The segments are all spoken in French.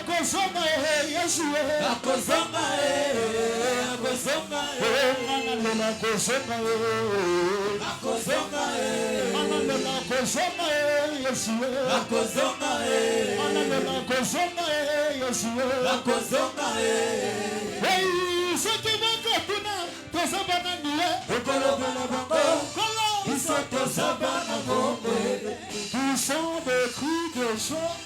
Qui sont des cris de joie.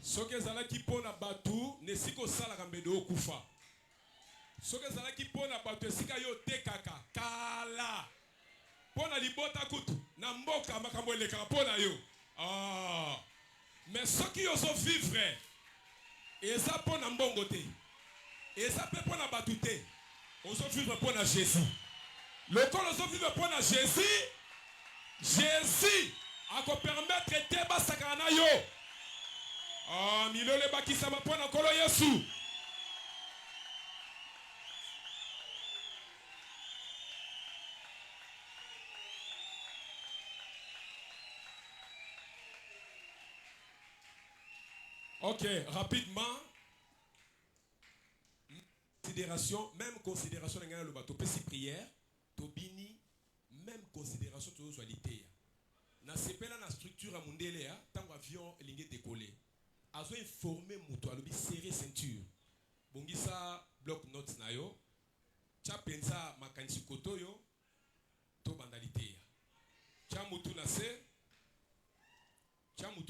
Soki ezalaki mpona bato nesika osalaka mbede okufa. Soki ezalaki mpona bato esika yo tekaka kala. Mpona libota kutu na mboka makambo elekaka mpona yo. Mais soki ozo vivre eza mpona mbongo te. Eza pe mpona bato te. Ozo vivre mpona Jésus. Lokolo ozo vivre mpona Jésus. Jésus akopermettre te basakana na yo. Milole bakisama pona kolo Yesu. Ok, rapidement. Même considération dans le bateau, petit prière, tobini, même considération de l'usualité. Na sepela na structure à mondele ya, tant avion lingue décoller. Azo informer muto alobi serrer ceinture. Bongisa bloc notes na yo. Cha pensa makanisi koto yo to bandalité ya. Cha mutu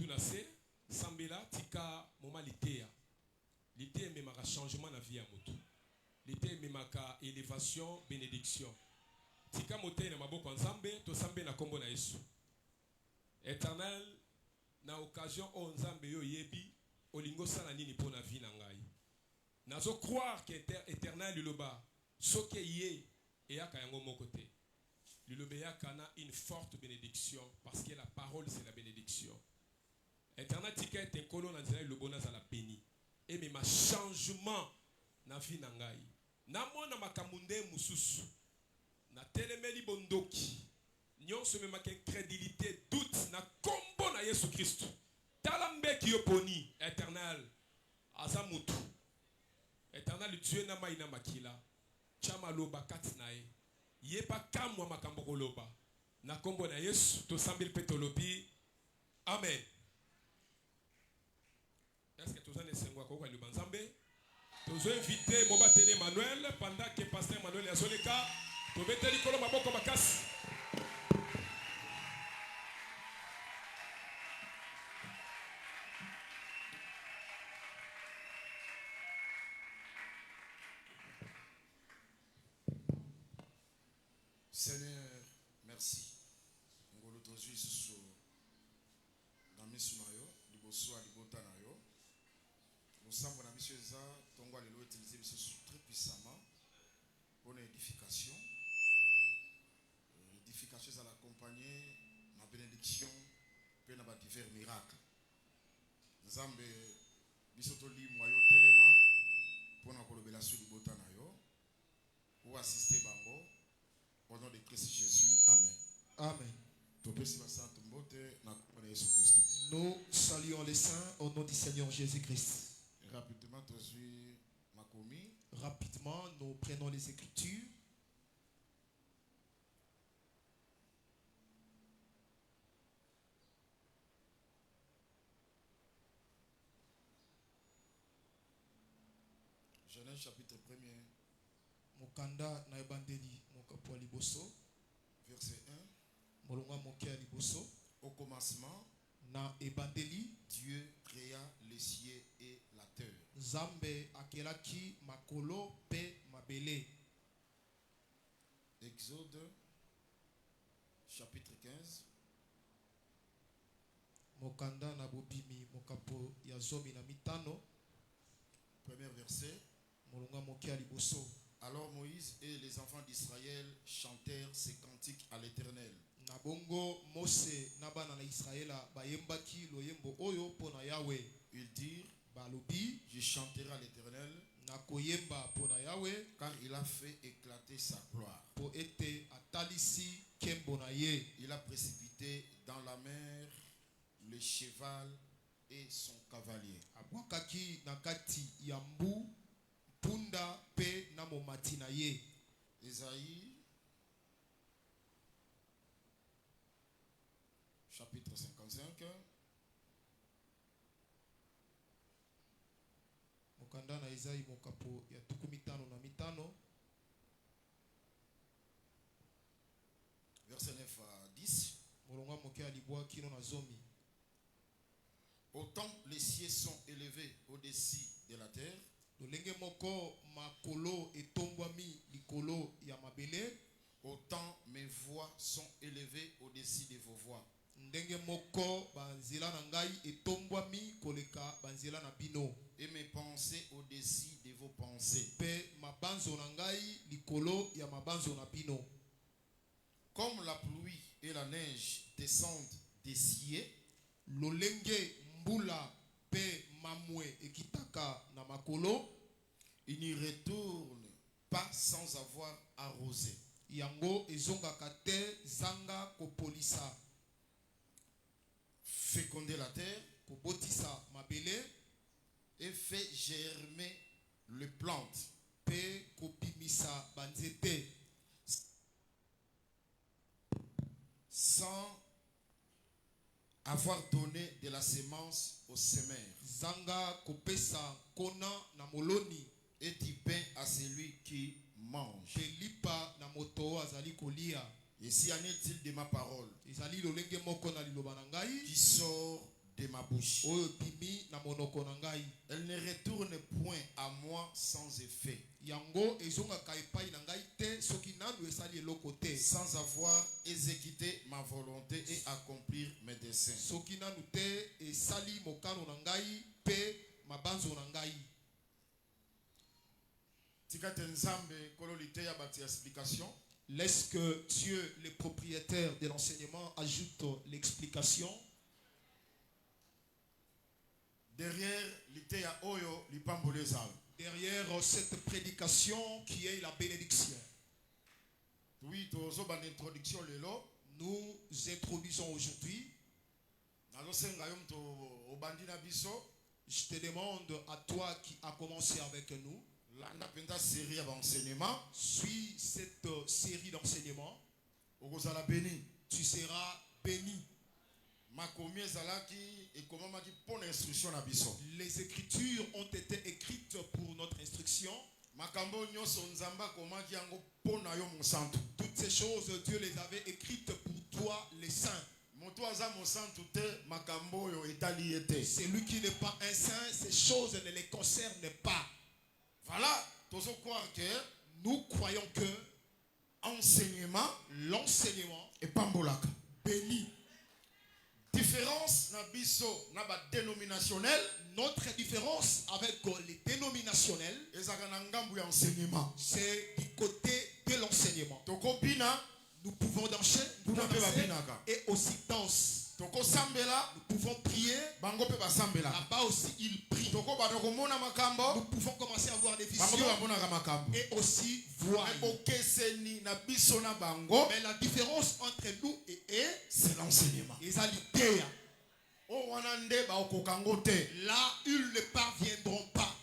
na se sambela tika moma litea. Litea memaka changement na vie ya mutu. Litea memaka élévation, bénédiction. Tika mote na maboko nzambe to sambe na kombo na Yesu. Éternel, na occasion o nzambe yo yebi olingo sala nini pona vie na ngai. Nazo croire que éternel liloba soke ye e aka yango moko te. Liloba yaka na une forte bénédiction parce que la parole c'est la bénédiction. Éternel tika ete nkolo na nzela liloba na zala béni. Et mais ma changement na vie na ngai. Na mona makamunde mususu. Na telemeli bondoki. Nyonso memaka incrédulité, doute na kombo na Yesu Christ. Talambe ki yoponi, éternel, azamutu. Éternel, Dieu na maina makila. Chama loba katinae. Yepa kamwa makambo koloba. Na kombo na Yesu, to sambil petolobi. Amen. Est-ce que tu as nesengwa kwa lubanzambe? Tu as invité Mobatele Emmanuel pendant que pasteur Emmanuel Yazoleka. Tu as été likolo maboko makasi. Seigneur, merci. Ngolo tozui susu na misu na yo, liboso a libota na yo. Mosambo na misu eza tongo alelo utiliser biso très puissamment pour l'édification. L'édification ça l'accompagner ma bénédiction pe na ba divers miracles. Nzambe biso to limwa yo telema pour na kolobela su libota na yo. Pour assister bango. Au nom de Christ Jésus, Amen. Amen. Nous saluons les saints au nom du Seigneur Jésus-Christ. Rapidement, nous prenons les Écritures. Genèse chapitre 1er. Mokanda na ebandeli mokapo liboso. Verset 1. Molonga mokia liboso. Au commencement, na ebandeli, Dieu créa les cieux et la terre. Zambe akelaki makolo pe mabele. Exode chapitre 15. Mokanda na bobimi mokapo ya zomi na mitano. Premier verset. Molonga mokia liboso. Alors Moïse et les enfants d'Israël chantèrent ces cantiques à l'Éternel. Nabongo Mose nabana na Israëla bayembaki loyembo oyo pona Yahweh. Ils dirent balobi Tu chanteras l'Éternel nakoyemba pona Yahweh car il a fait éclater sa gloire. po ete atalisi kembo na ye. Il a précipité dans la mer le cheval et son cavalier. Abwakaki na kati ya mbu punda pe na momati na ye. Ésaïe chapitre 55. Mokanda na Isaïe mokapo ya 55. Verset 9 à 10. Molonga moke alibwa kino na zomi. Autant les cieux sont élevés au-dessus de la terre, Lolenge moko makolo etombwami likolo ya mabele, autant mes voix sont élevées au-dessus de vos voix. ndenge moko banzela na ngai etombwami koleka banzela na bino, Et mes pensées au-dessus de vos pensées. pe mabanzo na ngai likolo ya mabanzo na bino. Comme la pluie et la neige descendent des cieux, Lolenge mbula pe mamwe ekitaka na makolo, il n'y retourne pas sans avoir arrosé. yango ezongaka te zanga kopolisa, Féconder la terre kobotisa mabele, et fait germer les plantes. pe kopimisa banzete, Sans avoir donné de la semence au semeur. zanga kopesa kona na moloni, Et du pain à celui qui mange. pe lipa na moto azali kolia. Et si en est-il de ma parole Ezali lolenge moko na liloba na ngai qui sort de ma bouche? oyo bimi na monoko na ngai, Elle ne retourne point à moi sans effet, yango ezongaka epai na ngai te soki nanu esali eloko te, sans avoir exécuté ma volonté et accomplir mes desseins. soki nanu te esali mokano na ngai pe mabanzo na ngai. Tika te nzambe kolo liteya bati explication. Laisse que Dieu, le propriétaire de l'enseignement, ajoute l'explication. Derrière liteya oyo lipambole zal. Derrière cette prédication qui est la bénédiction, Oui, tozo ban introduction lelo. nous introduisons aujourd'hui. Nazo senga yom to obandi na biso. Je te demande à toi qui a commencé avec nous, Landa penda série ya enseignement. suis cette série d'enseignements, Okozala béni. tu seras béni. Makomi ezalaki ekomamaki pona instruction na biso. Les écritures ont été écrites pour notre instruction. Makambo nyonso nzamba komaki yango pona yo mosantu. Toutes ces choses, Dieu les avait écrites pour toi, les saints. Moto aza mosantu te makambo yo etali ete. Celui qui n'est pas un saint, ces choses ne les concernent pas. Voilà, tozo croire que Nous croyons que enseignement l'enseignement epambolaka. bénit. Différence na biso na ba dénominationnel Notre différence avec les dénominationnels, ezaka na ngambu ya enseignement. c'est du côté de l'enseignement. Toko bina, Nous pouvons danser et aussi danser. toko sambela, Nous pouvons prier. bango pe basambela. Là-bas aussi, ils prient. Toko ba toko mona Nous makambo, pouvons commencer à voir des bango pe visions bamona ka makambo. et aussi voir. Okeseni na biso na bango, Mais la différence entre nous et eux, c'est l'enseignement. les alités, O wana nde ba okokango te. là, ils ne parviendront pas.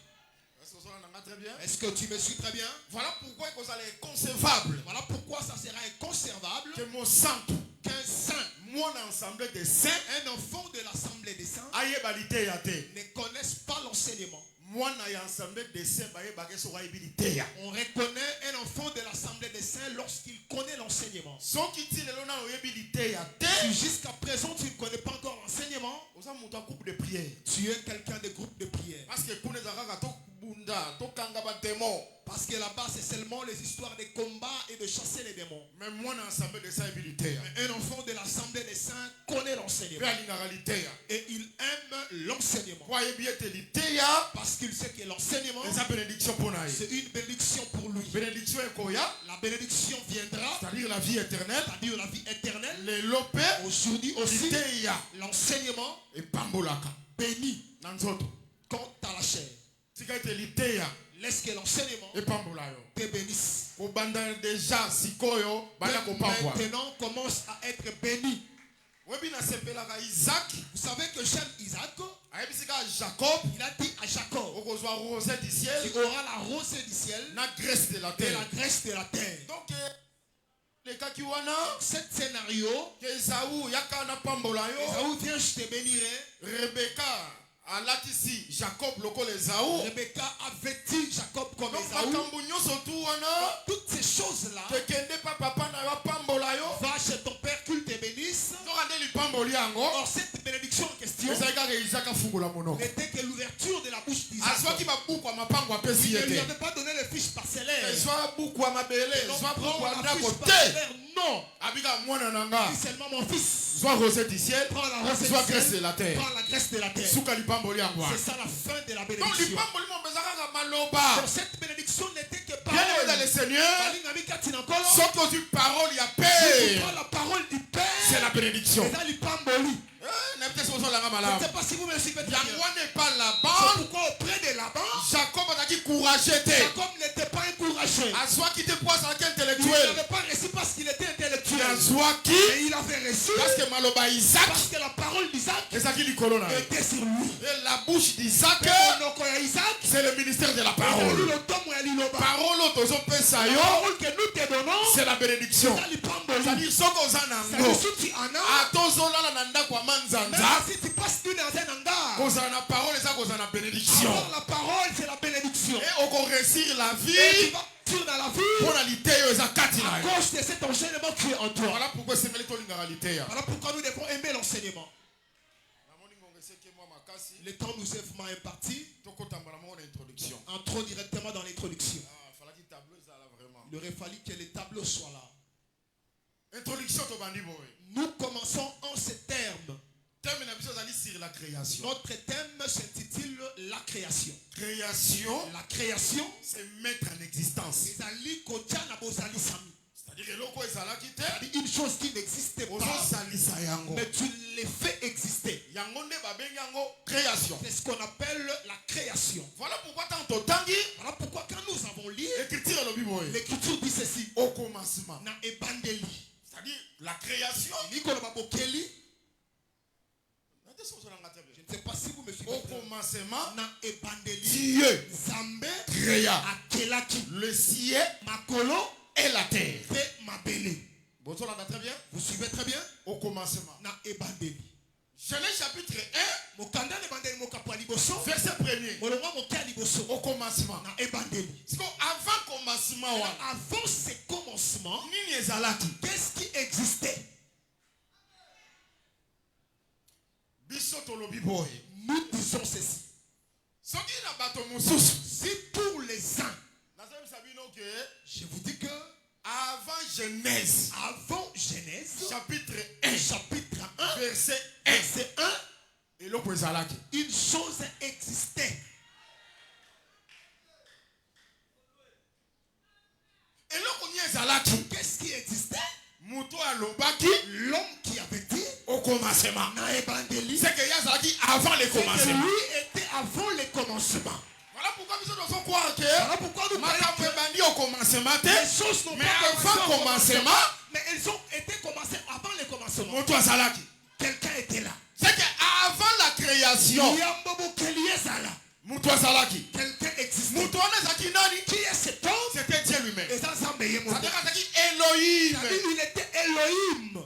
Est-ce que ça va très bien? Est-ce que tu me suis très bien? Voilà pourquoi vous allez inconcevable Voilà pourquoi ça sera inconservable que mon santo, qu'un saint, mon ensemble de saints, un enfant de l'assemblée des saints, aye balite ya te. ne connaisse pas l'enseignement. Moi na ensemble de saints baye bage so habilité ya. On reconnaît un enfant de l'assemblée des saints lorsqu'il connaît l'enseignement. So kiti lelo na habilité ya te. Si jusqu'à présent tu ne connais pas encore l'enseignement, Oza muta groupe de prière. tu es quelqu'un de groupe de prière. Parce que kune zakaka to bunda, to kanga ba démon. Parce que là-bas, c'est seulement les histoires de combats et de chasser les démons. Mais moi na ensemble de saints habilité ya. Mais un enfant de l'assemblée des saints connaît l'enseignement. Pe alinga réalité ya. Et il aime l'enseignement. Kwa yebiete lité ya, Parce qu'il sait que l'enseignement, eza bénédiction pona ye. c'est une bénédiction pour lui. Bénédiction ekoya, La bénédiction viendra, c'est-à-dire la vie éternelle. c'est-à-dire la vie éternelle. Le lope, Aujourd'hui aussi, lité ya l'enseignement epambolaka. bénit Na nzoto. quant à la chair. Laisse que l'enseignement epambolayo te bénisse. kobanda déjà sikoyo banda kopambwa Maintenant, commence à être béni. webi na sepelaka Isaac Vous savez que j'aime Isaac. ayebisika Jacob Il a dit à Jacob, okozwa rosée du ciel tu auras la rosée du ciel na graisse de la et la terre. graisse de la terre. Donc le kaki wana Cet scénario, que Esaú yaka na pambola yo Esaü, viens, je te bénirai. Rebecca alatisi Jacob lokola Esaú. Rebecca a vêtu Jacob comme Donc Esaü. makambo nyonso tu wana Toutes ces choses-là, tekende pa papa na yo pambola yo va chez ton père qu'il te bénisse. tokande lipamboli yango Or, cette bénédiction en question ezali kaka Isaac afungola monoko n'était que l'ouverture de la bouche d'Isaac. azwaki babuku ya mapango apesi Il ye ne lui te avait pas donné les fiches parcellaires. ezwa buku ya mabele Non, ezwa buku prends ya la ndako fiche te parcellaire. Non. abika mwana na nga Dis seulement mon fils. zwa rosée du ciel Prends la rosée zwa du graisse de ciel. la terre Prends la graisse de la terre. suka lipamboli yango wana. C'est ça la fin de la Donc bénédiction. lipamboli mopeza kaka maloba Donc cette bénédiction n'était que bien aimé dans parole. le Seigneur Balinga mika tinakolo. soki ozwi parole ya Si tu paix prends la parole du Père, c'est la bénédiction c'est dans l'ipamboli. nayebi te soki ozolanga Je ne malamu sais pas si vous me suivez très bien. yango wana epa C'est laban pourquoi auprès de Laban, Jacob azalaki courageux te Jacob n'était pas encouragé. azwaki te po azalaki Il intellectuel n'avait pas reçu parce qu'il était intellectuel. azwaki Et il avait reçu parce que maloba Isaac parce que la parole d'Isaac ezalaki likolo na ye était sur lui. et la bouche d'Isaac Et monoko ya Isaac, c'est le ministère de la ezali parole lotomo ya liloba. parole oyo tozopesa La yo parole que nous te donnons, c'est la bénédiction c'est l'ipamboli. c'est-à-dire soki oza C'est-à-dire nango si tu en as, ata ozolala na ndako ya même manzanza si tu passes une dans un hangar, kozala na parole eza kozala na bénédiction alors la parole c'est la bénédiction. et okoréussir la Et tu vie vas sur dans la vie mpo na liteyo eza kati na à yo cause de cet enseignement qui est en toi. voilà pourquoi esengeli tolingaka liteya Voilà pourquoi nous devons aimer l'enseignement. namoni ngongo eseki mwa makasi Le temps nous est vraiment imparti. tokotambola moko na introduction Entrons directement dans l'introduction. falaki tableau ezala vraiment Il aurait fallu que les tableaux soient là. introduction tobandi boye Nous commençons en ces termes. thème na biso ezali sur la création Notre thème s'intitule La création. création La création, c'est mettre en existence ezali kotia na bozali sami. c'est-à-dire eloko ezalaki te C'est-à-dire une chose qui n'existait pas, ozosalisa yango mais tu les fais exister. yango nde babengi yango création C'est ce qu'on appelle la création. voilà pourquoi tant totangi Voilà pourquoi quand nous avons lu, écriture elobi boye l'écriture dit ceci. au commencement Na ebandeli. c'est-à-dire la création Nikolo babokeli. je Je ne sais pas si vous me suivez. au commencement Na ebandeli. Dieu Zambe créa akelaki le ciel makolo et la terre pe mabele. bozolanda très bien Vous suivez très bien? au commencement Na ebandeli. Genèse chapitre Mokanda ne bandeli mokapo ya liboso. 1 verset 1er Molongo mokia liboso. au commencement Na ebandeli. parce que avant commencement wana Avant ces commencements, nini ezalaki qu'est-ce qui existait? biso tolobi boye Nous disons ceci. soki na bato mosusu Si pour les uns, nazobisa bino ke je vous dis que avant Genèse avant Genèse, chapitre 1 chapitre 1, verset 1 verset 1, eloko ezalaki une chose existait. eloko nini ezalaki Qu'est-ce qui existait? moto alobaki L'homme qui avait dit, au commencement na ebandeli, c'est que ye azalaki avant le c'est que commencement lui était avant le commencement. voilà pourquoi biso tozo croire que Voilà pourquoi nous makambo croyons que ebandi au commencement te les choses n'ont mais pas commencé avant au commencement mais elles ont été commencées avant le commencement. moto azalaki Quelqu'un était là. c'est que avant la création Yambobo Keliezala. moto azalaki Quelqu'un existait. moto wana ezalaki nani Qui est cet homme? c'était Dieu lui-même Et ça, ça me y est monté. c'est-à-dire azalaki Elohim C'est-à-dire, il était Elohim.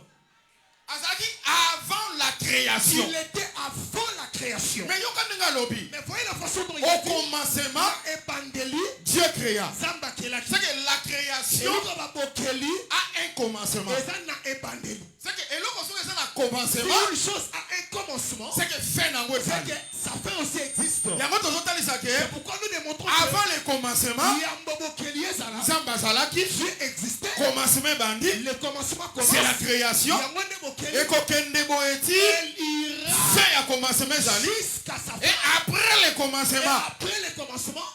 azalaki avant la création Il était avant la création. mais yoka ndenge alobi Mais voyez la façon dont il au est dit. commencement Ebandeli, Dieu créa Zamba Kelaki. c'est que la création Eloko babokeli, a un commencement eza na ebandeli. c'est que eloko soki eza na Si commencement une chose a un commencement, c'est que fin nango c'est ezali que sa fin aussi existe. yango tozotalisa C'est ke pourquoi nous démontrons avant que le commencement Yambobo Keliezala, nzambe azalaki Dieu existait. commencement ebandi Le commencement commence. c'est la création Yango nde bokeli, ekokende boye ti elle ira fin ya commencement ezali jusqu'à sa et fin. après le Et commencement après le commencement,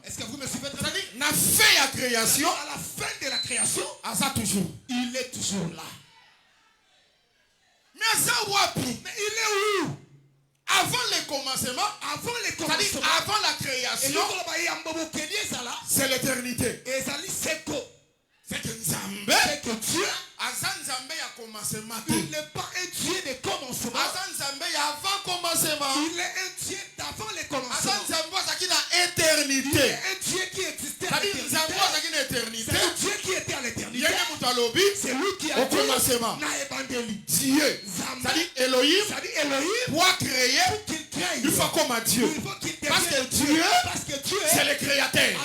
est-ce que vous me suivez très bien? c'est-à-dire na fin ya création À la fin de la création, aza toujours il est toujours là. mais aza wapi Mais il est où? Avant le commencement, c'est-à-dire avant la création, c'est l'éternité. C'est que Nzambe, Nzambe a commencé matin. Il n'est pas un Dieu de commencement. Nzambe avant commencement. Il est un Dieu d'avant le commencement. Nzambe qui a Il est éternité. un Dieu qui existait à C'est-à-dire l'éternité. Nzambe qui a éternité. C'est un Dieu qui était à l'éternité. C'est lui qui a au dit commencement. na ebandeli. Dieu, c'est-à-dire Elohim, Elohim, pour créer, qu'il crée. il faut comme Dieu. Il faut qu'il Parce que Dieu, c'est le créateur.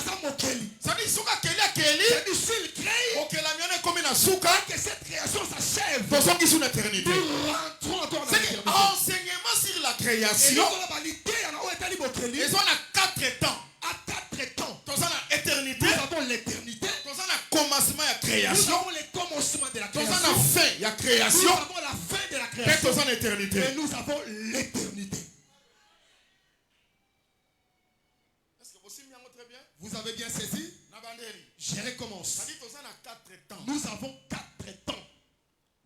C'est-à-dire, Souka Keli, s'il crée, ok, la mienne est comme une souka, que cette création s'achève. pour ceux qui sont en éternité. Nous rentrons encore dans C'est l'éternité. enseignement sur la Et création. nous, la validité, il y en a où est-elle Bokeli? Ils ont 4 temps. À 4 temps. Dans la éternité, Nous avons l'éternité. dans la commencement, il y a Nous création. avons le commencement de la Dans la création. fin, il y a Nous création. avons la fin de la Et création. dans l'éternité. Et nous avons l'éternité. Est-ce que vous suivez très bien? Vous avez bien saisi? Je recommence. C'est-à-dire dans 4 temps. Nous avons 4 temps.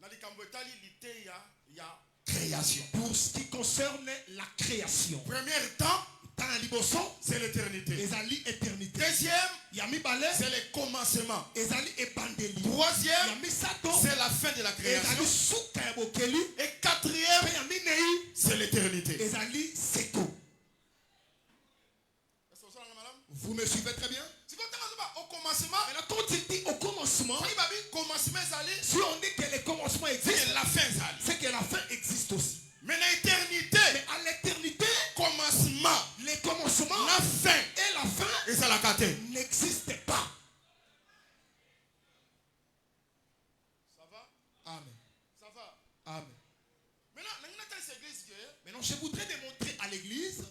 Dans les Cambotali, il y a création. Pour ce qui concerne la création. Premier temps, Dans la liboson, c'est l'éternité. ezali éternité. Deuxième, Yami balé, c'est le commencement. ezali ebandeli. Troisième, Yami sato, c'est la fin de la ezali création. suka ya bokeli. Et quatrième, Pe yami nei, c'est l'éternité. ezali seko. Vous me suivez très bien? Au commencement, Mais là, quand il dit au commencement, si on dit que le commencement existe, c'est la fin. c'est que la fin existe aussi. Mais l'éternité, Mais à l'éternité, commencement, le commencement la fin, et la fin et ça la carte. n'existent pas. Ça va? Amen. Ça va? Amen. Maintenant, Maintenant, je voudrais démontrer à l'église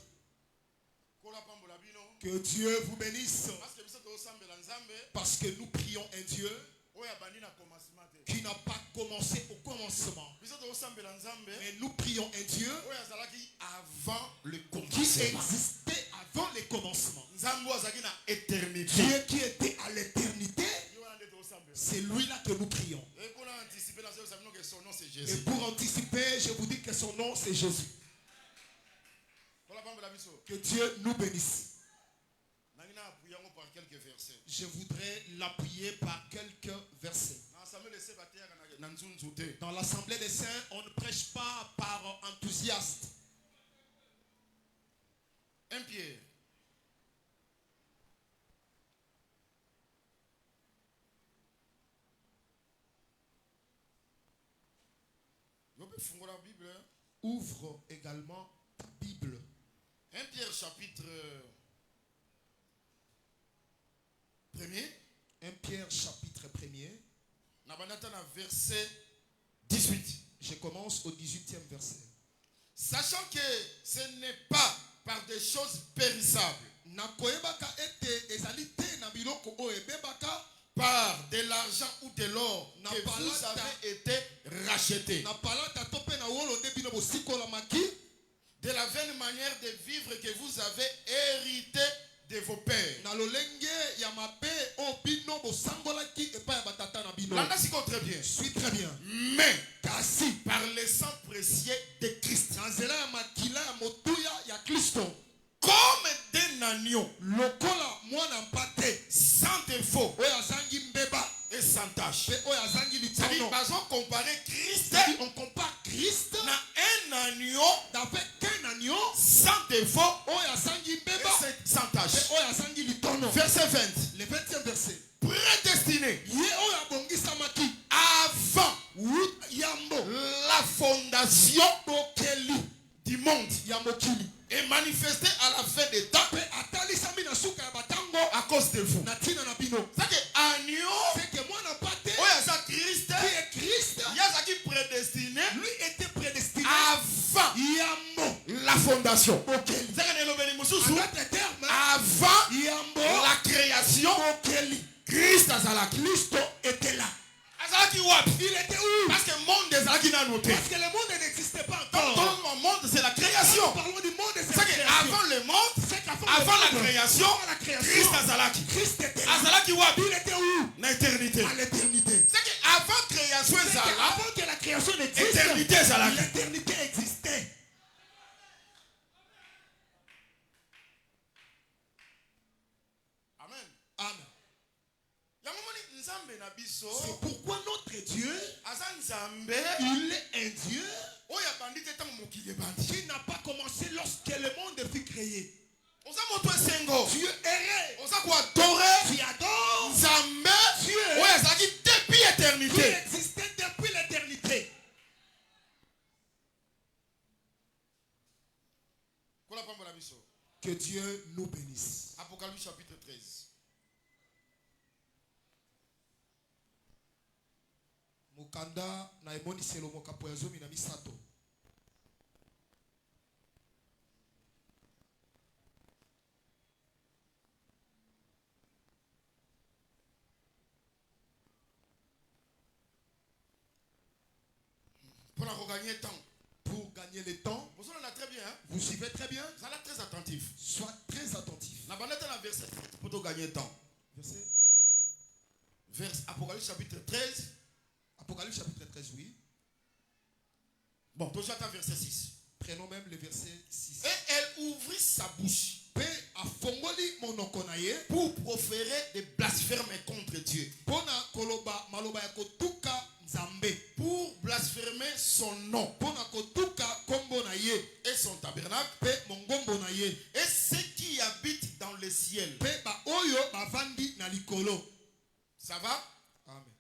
que Dieu vous bénisse. Parce que nous prions un Dieu qui n'a pas commencé au commencement. Mais nous prions un Dieu avant le qui commencement. existait avant le commencement. Éternité. Dieu qui était à l'éternité, c'est lui-là que nous prions. Et pour anticiper, je vous dis que son nom c'est Jésus. Que Dieu nous bénisse. Je voudrais l'appuyer par quelques versets. Dans l'assemblée des saints, on ne prêche pas par enthousiasme. 1 Pierre. Ouvre également ta Bible. 1 Pierre chapitre 1er. 1 Pierre chapitre 1er. Verset 18. Je commence au 18e verset. Sachant que ce n'est pas par des choses périssables, par de l'argent ou de l'or que vous avez été rachetés, de la vaine manière de vivre que vous avez hérité de vos pères. Là, c'est très bien. Suis très bien. Mais par le sang précieux de Christ, comme d'un agneau, sans défaut et sans tache. C'est-à-dire, comparer Christ, on compare Christ à un agneau avec un agneau sans défaut et sans tache. Verset 20. Le 20e verset. Prédestiné avant la fondation du monde et manifesté à la fin des temps à cause de vous. C'est que agneau, Christ, qui prédestiné lui était prédestiné avant la fondation. Avant la création, Christ était là. Il était où? Parce que le monde des Alaki n'a noté. Parce que le monde n'existait pas Dans encore. le monde, c'est la création. Nous parlons du monde et c'est C'est qu'avant le monde, avant la création, Christ Azalaki. Christ était là. Azalaki Wab. Il était où? L'éternité. À l'éternité. C'est qu'avant création, Avant que la création n'existe, l'éternité Azalaki. l'éternité existait. C'est pourquoi notre Dieu, il est un Dieu qui n'a pas commencé lorsque le monde fut créé. Dieu errait. Tu adores Dieu qui existait depuis l'éternité. Que Dieu nous bénisse. Apocalypse chapitre 13. Mukanda na emoni selo mokapo ya zomi na misato. Pour gagner temps. Pour gagner le temps. Vous en avez très bien. Hein? Vous suivez très bien. Vous allez être très attentif. Sois très attentif. La banette est la verset pour gagner temps. Verset Apocalypse chapitre 13. Apocalypse chapitre 13, oui. Bon, toi j'attends verset 6. Prenons même le verset 6. Et elle ouvrit sa bouche pour proférer des blasphèmes contre Dieu. Pour blasphémer son nom et son tabernacle et ceux qui habitent dans le ciel. Ça va? Amen.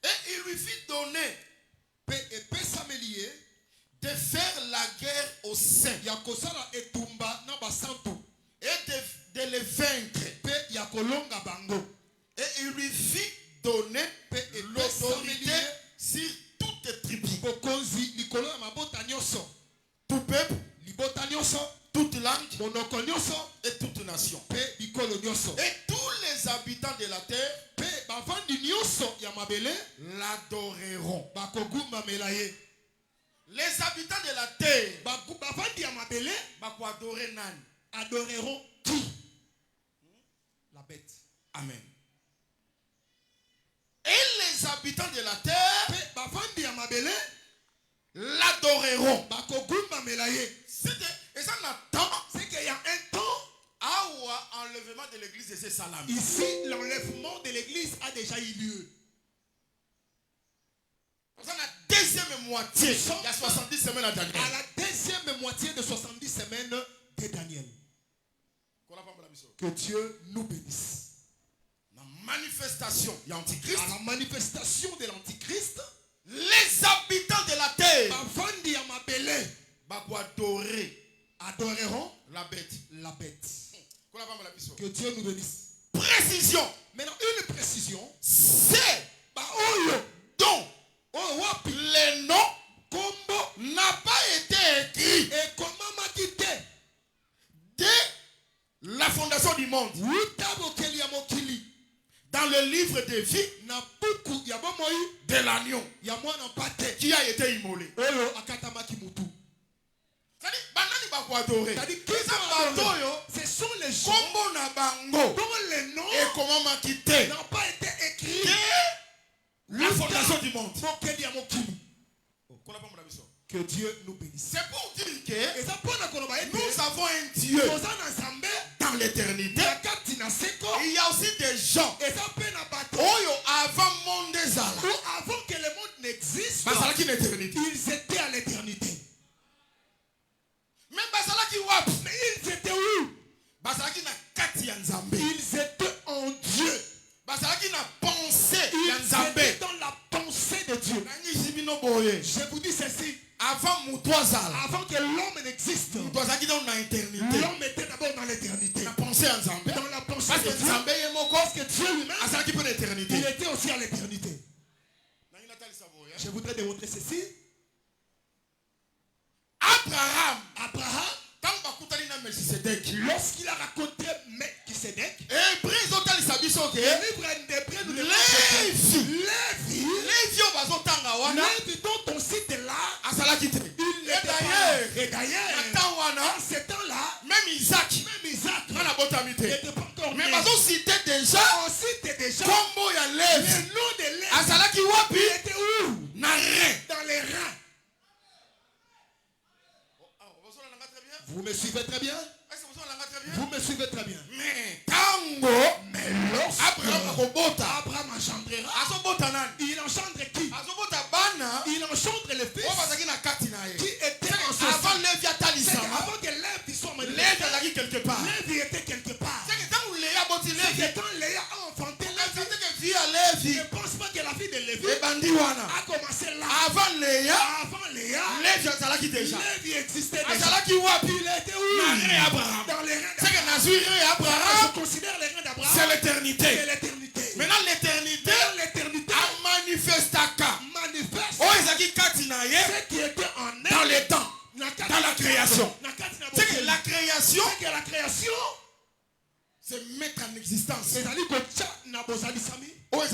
Et il lui fit donner de faire la guerre aux saints et de les vaincre. Et il lui fit donner l'autorité sur toute tribu, tout peuple, toute langue et toute nation. Et tous les habitants de la terre l'adoreront. Les habitants de la terre adoreront qui? La bête. Amen. Et les habitants de la terre l'adoreront. Et ça n'attend. C'est qu'il y a un temps. Enlèvement de l'église de ces salames. Ici, l'enlèvement de l'église a déjà eu lieu. Dans la deuxième moitié, il y a 70 semaines à Daniel. À la deuxième moitié de 70 semaines de Daniel. Que Dieu nous bénisse. La manifestation de l'Antichrist. À la manifestation de l'Antichrist, les habitants de la terre adoreront la bête. La bête. Que Dieu nous bénisse. Précision. Maintenant, une précision. C'est dont le nom n'a pas été écrit. Et comment m'a quitté dès la fondation du monde. Dans le livre de vie de l'agneau qui a été immolé. Ce sont les gens dont les noms n'ont pas été écrits la fondation du monde. Que Dieu nous bénisse. C'est pour dire que nous avons un Dieu dans l'éternité. Il y a aussi des gens avant que le monde n'existe, ils étaient à l'éternité. Mais ils étaient où? Ils étaient en Dieu. Ils étaient dans la pensée de Dieu. Je vous dis ceci. Avant que l'homme n'existe, l'homme était d'abord dans l'éternité. Dans la pensée de Dieu. Parce que Dieu lui-même, il était aussi à l'éternité. Je voudrais démontrer ceci. Abraham, lorsqu'il a raconté Melchisédek, Lévi dont on cite là, et d'ailleurs, en ce temps-là, même Isaac n'était pas encore né. Mais on cite déjà On cite déjà le nom de Lévi. Il était où? Dans les reins. Vous me suivez très bien? Vous me suivez très bien. Mais lorsque Abraham Il engendre qui? Il engendre le fils qui était en ce avant avant que Lévi soit manifesté. quelque part. Lévi était quelque part. C'est que quand Léa a enfanté Lévi, Lévi je ne pense pas que la fille de Lévi Ebandiwana. a commencé là. Avant Léa, Lévi déjà. Lévi existait déjà. Azalaki wapi? Il était où? Abraham. Dans les reins C'est que d'Abraham. Nazuri Abraham, Je considère les reins d'Abraham. c'est l'éternité. C'est l'éternité. Maintenant l'éternité L'éternité a manifesté manifeste ce qui était en elle dans les temps, dans la création. C'est que la création, C'est que la création, c'est mettre en existence c'est-à-dire que ce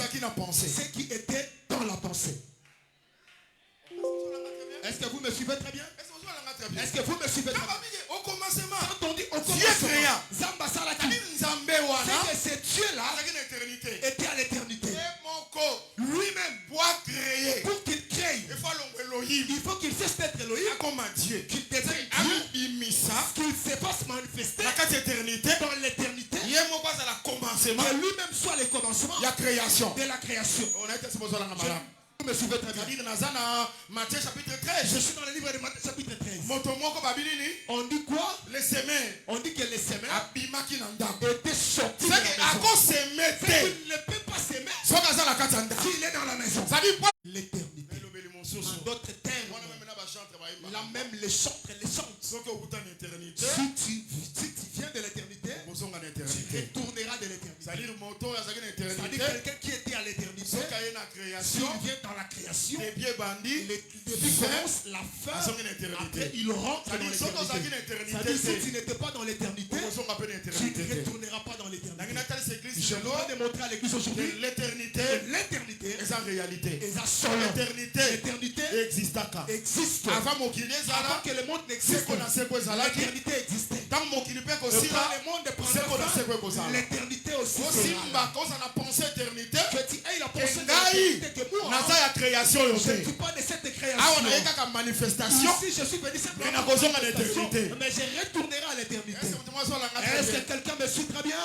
qui n'a pensé. ce qui était dans la pensée. Est-ce que vous me suivez très bien? Est-ce que vous me suivez très bien? Au commencement, Quand on dit au Dieu créa. commencement, Zamba Salaki, c'est que ce Dieu-là était à l'éternité. Lui-même, pour qu'il crée, il faut qu'il cesse d'être Elohim, comme Dieu, qu'il devienne Dieu, qu'il se fasse manifester dans l'éternité, que lui-même soit le commencement la création. de la création. Vous me suivez très bien? Matthieu chapitre 13. Je suis dans le livre de Matthieu chapitre 13. On dit quoi? Les semaines. On dit que les semences Abimaki nandako. étaient sorties de C'est la que maison. à cause de Il ne peut pas s'aimer s'il est dans la maison. Ça dit quoi? L'éternité. En d'autres termes, là même les chantres, les chantres. Si tu viens de l'éternité, tu retourneras de l'éternité. C'est-à-dire quelqu'un qui était à l'éternité, s'il vient dans la création, le début commence, la fin, après il rentre dans l'éternité. C'est-à-dire si tu n'étais pas dans l'éternité, tu ne retourneras pas dans l'éternité. Je voudrais démontrer à l'église aujourd'hui l'éternité est en réalité. L'éternité existe. Avant que le monde n'existe, l'éternité existait. Quand le monde prendra fin, l'éternité aussi sera. Que tu aies la pensée de l'éternité que moi, je ne suis pas de cette création. Ici, je suis venu simplement pour manifestation, mais je retournerai à l'éternité. Est-ce que quelqu'un me suit très bien?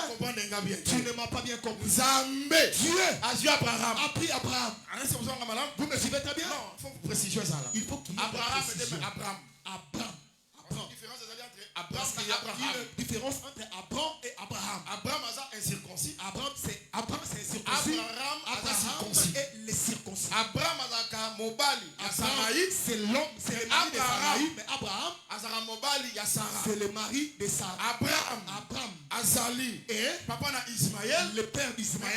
Tu ne m'as pas bien compris. Dieu a pris Abraham. Vous me suivez très bien? Non, il faut préciser ça là. Il faut qu'il y ait Abraham une précision. Abraham. Parce qu'il y a une différence entre Abraham et Abraham. Abraham est incirconcis. Abraham c'est incirconcis. Abraham est le circoncis. Abraham c'est l'homme, c'est le mari de Sarai, mais Abraham c'est le mari de Sarah. Abraham Azali et papa na Ismaël, le père d'Ismaël.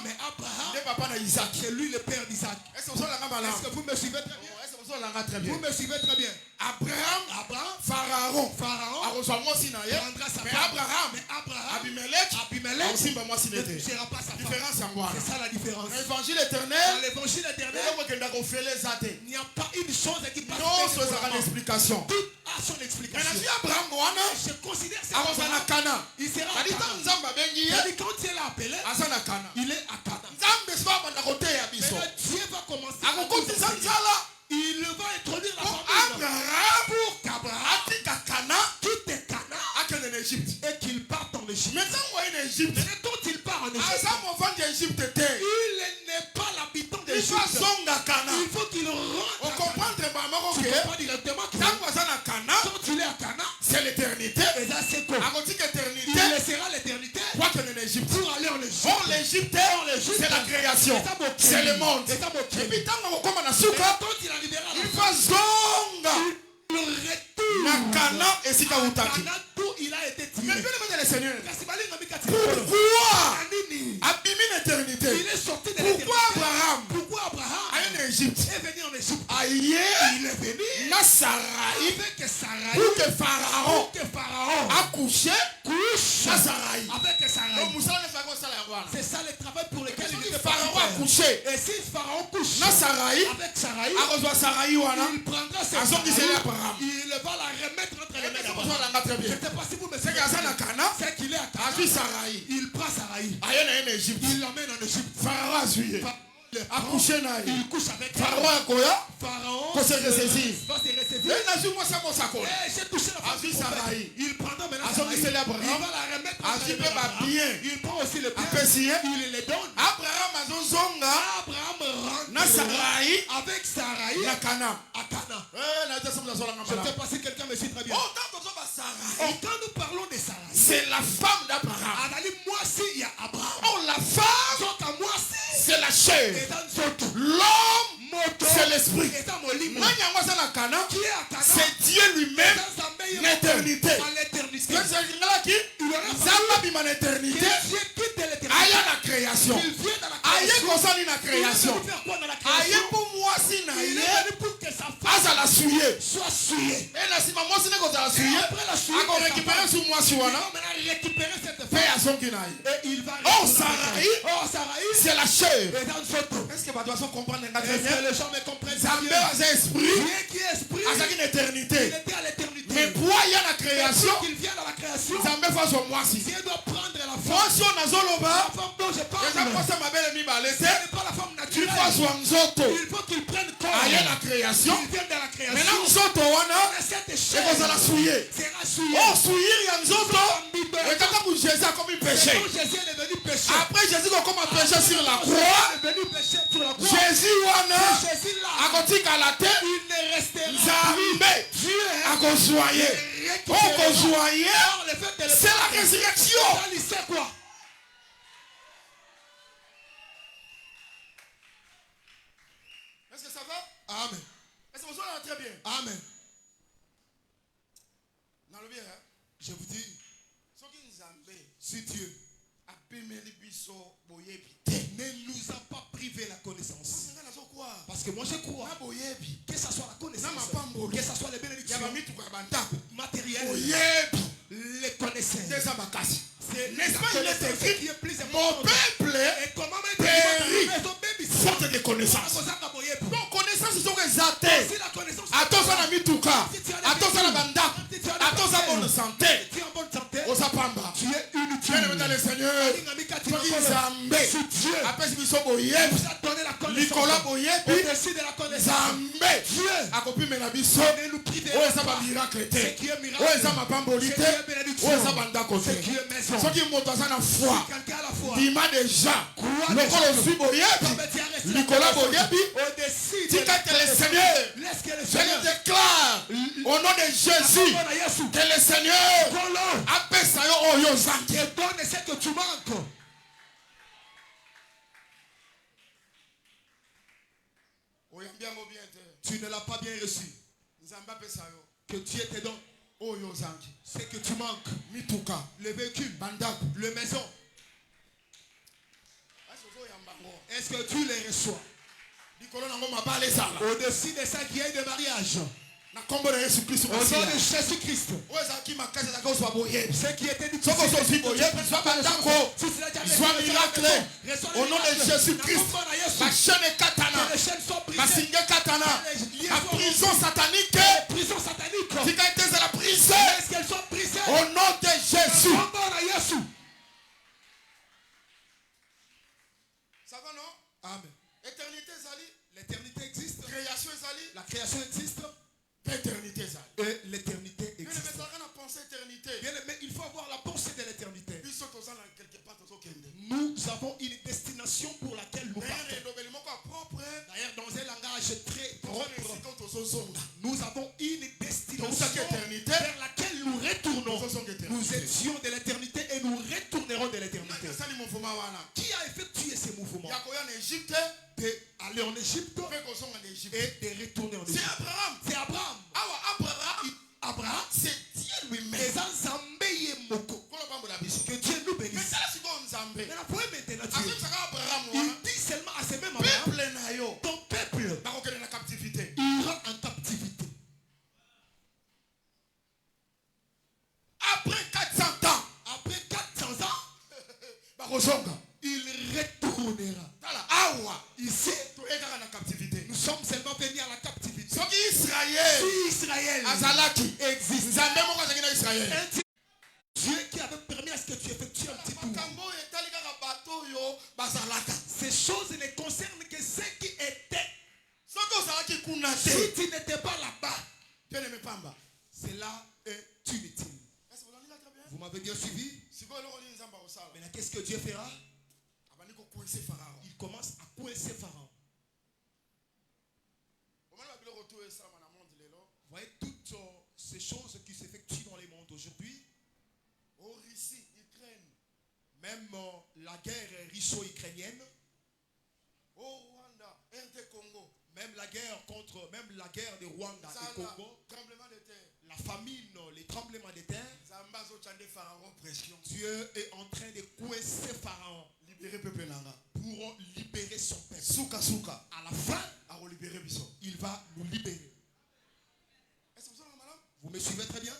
Mais Abraham papa na Isaac, c'est lui le père d'Isaac. Est-ce que vous me suivez très bien? Vous me suivez très bien. Abraham Pharaon prendra sa mais femme. Abraham Abimelech c'est ne pas sa femme. C'est ça la différence. L'évangile Dans éternel, l'évangile éternel, il n'y a pas une chose qui passe non, explication. Tout a son explication. Je considère que il sera à Cana. C'est-à-dire quand il est appelé, il est à Cana. Maintenant Dieu va commencer il va introduire la famille pour qu'Abraham quitte Cana et qu'il parte en Égypte. Mais quand il part en Égypte, il n'est pas l'habitant d'Égypte. Il faut qu'il rentre. Tu ne peux pas directement quand il est à Cana, c'est l'éternité. et là c'est quoi? Il laissera l'éternité pour aller en Égypte. Or l'Égypte, c'est la création, c'est le monde. Et puis quand il arrivera il va zonga le retour na Cana et Sikautaki. Cana d'où il a été tiré. Mais bien le Seigneur, Pourquoi abîmer l'éternité? il est sorti de l'éternité? Pourquoi Abraham en Égypte est venu en Égypte? aïe Il est venu na Sarai avec Sarai pour que Pharaon couche na Sarai. avec Sarai. C'est ça le travail pour lequel il était Pharaon a parti. couché Et si Pharaon couche na Sarai, avec Sarai, a Sarai wana il prendra cette Azongi Sarai, c'est Abraham. il va la remettre entre les mains d'Abraham. très Je bien. ne sais pas si vous me C'est suivez. qu'à na Cana, C'est qu'il est à Cana. a Sarai. Il prend Sarai. Aïe en Égypte. Il l'emmène en Égypte. Pharaon a suivi. A couché na Il couche avec Pharaon a koya. Pharaon Qu'on se ressaisir. va se ressaisir. Et na moi ça mon sacon. J'ai touché la femme Azui du prophète. Sarai. Il prendra maintenant Azongi Sarai. c'est Il va Abraham. la remettre Azui entre les pe mains ba d'Abraham. bien. Il prend aussi le bien. Apesi Il le donne. Abraham azonga Abraham Sarai avec Sarai à Cana. à Cana. Je Je ne sais pas si quelqu'un me suit très bien. Quand nous parlons de Sarai, c'est la femme d'Abraham. moi aussi il y a Abraham. Oh, la femme, Moi aussi, c'est la chair. L'homme, c'est l'esprit. C'est Dieu lui-même, l'éternité. L'éternité. Aïe la création. Aïe concerné la création. Aïe pour moi si naïe. Asa la souillé. Et la si maman si n'est pas la souillé. Ako récupérer sur moi si wana. Paix à son kinaï. Oh Sarai, c'est la chair. Est-ce que les gens comprennent les gens me comprennent? Zambé a un esprit. Asa une éternité. Mais pour y a la création. Zambé fait son moi si. Dieu doit prendre la forme. Moi si on a zoloba. La femme dont je parle. Ce n'est pas la femme naturelle. Il faut qu'il prenne corps. Aïe la création. Il vient de la création. Maintenant Nzoto wana. Cette Et chair vous allez souiller. sera souillée. Oh souiller ya Nzoto. Et quand vous Jésus a commis péché. Jésus est devenu péché. Après Jésus a commis péché sur la croix. Jésus wana. A continué à la tête. Il ne restera Zambé. Dieu A consoyé. Oh consoyé. C'est la résurrection. C'est quoi? Est-ce que ça va? Amen. Est-ce que vous allez très bien? Amen. Je vous dis, si Dieu ne nous a pas privé la connaissance, parce que moi je crois que ce soit la connaissance, que ce soit les bénédictions matérielles, les connaissances. N'est-ce pas, il est écrit, mon peuple périt faute de connaissance. Donc connaissance sont les athées. Attends ça la mituka. Attends ça la banda. Attends ça bonne santé. Osapamba. Tu es inutile dans le Seigneur. Dieu après ce biso boyebi. Nicolas boyebi. Zambé. A copie menabiso. O esa ba miracle te. O esa mapamboli te. O esa banda côté. Ce qui monte à la foi. Dima déjà. Le col aussi boyebi. Nicolas boyebi. Tika que le Seigneur. Je le déclare au nom de Jésus que le Seigneur appelle ça yo oyo zanki. Donne ce que tu manques. Tu ne l'as pas bien reçu. Que Dieu te donne ce que tu manques. Le véhicule, le maison. Est-ce que tu les reçois? Au-dessus de ça qui est de mariage. Au nom de Jésus-Christ. Ce qui était dit, soit miracle. Au nom de Jésus-Christ. La chaîne est katana. La signe katana. La prison satanique. La prison. Au nom de Jésus. Ça va non? Amen. Éternité Zali. L'éternité existe. Création Zali. La création existe. L'éternité Zali. Et l'éternité existe. Bien aimé, il faut avoir la pensée de l'éternité. Nous avons une destination pour laquelle nous partons. D'ailleurs, dans un langage très propre, nous avons une destination vers laquelle nous retournons. Nous étions de l'éternité et nous retournerons de l'éternité. Qui a effectué ces mouvements? D'aller en Égypte et de retourner en Égypte. C'est Abraham. Abraham, c'est Dieu lui-même. Que Dieu nous bénisse. Mais la poème maintenant, il dit seulement à ce même Abraham, ton peuple ira en captivité. Après 400 ans, il retournera. Ici, nous sommes seulement venus à la captivité. Si Israël existe, Dieu qui avait permis à ce que tu effectues un petit tour. Ces choses ne concernent que ceux qui étaient. Si tu n'étais pas là-bas, cela est inutile. Vous m'avez bien suivi? Maintenant, qu'est-ce que Dieu fera? Il commence à coincer Pharaon. toutes ces choses qui s'effectuent dans les mondes aujourd'hui, au Russie, Ukraine, même la guerre russo-ukrainienne, au Rwanda, RD Congo, même la guerre des Rwanda et Congo, tremblement de terre, la famine, les tremblements de terre, Dieu est en train de coincer Pharaon pour libérer son peuple. À la fin, il va nous libérer. Vous me suivez très bien?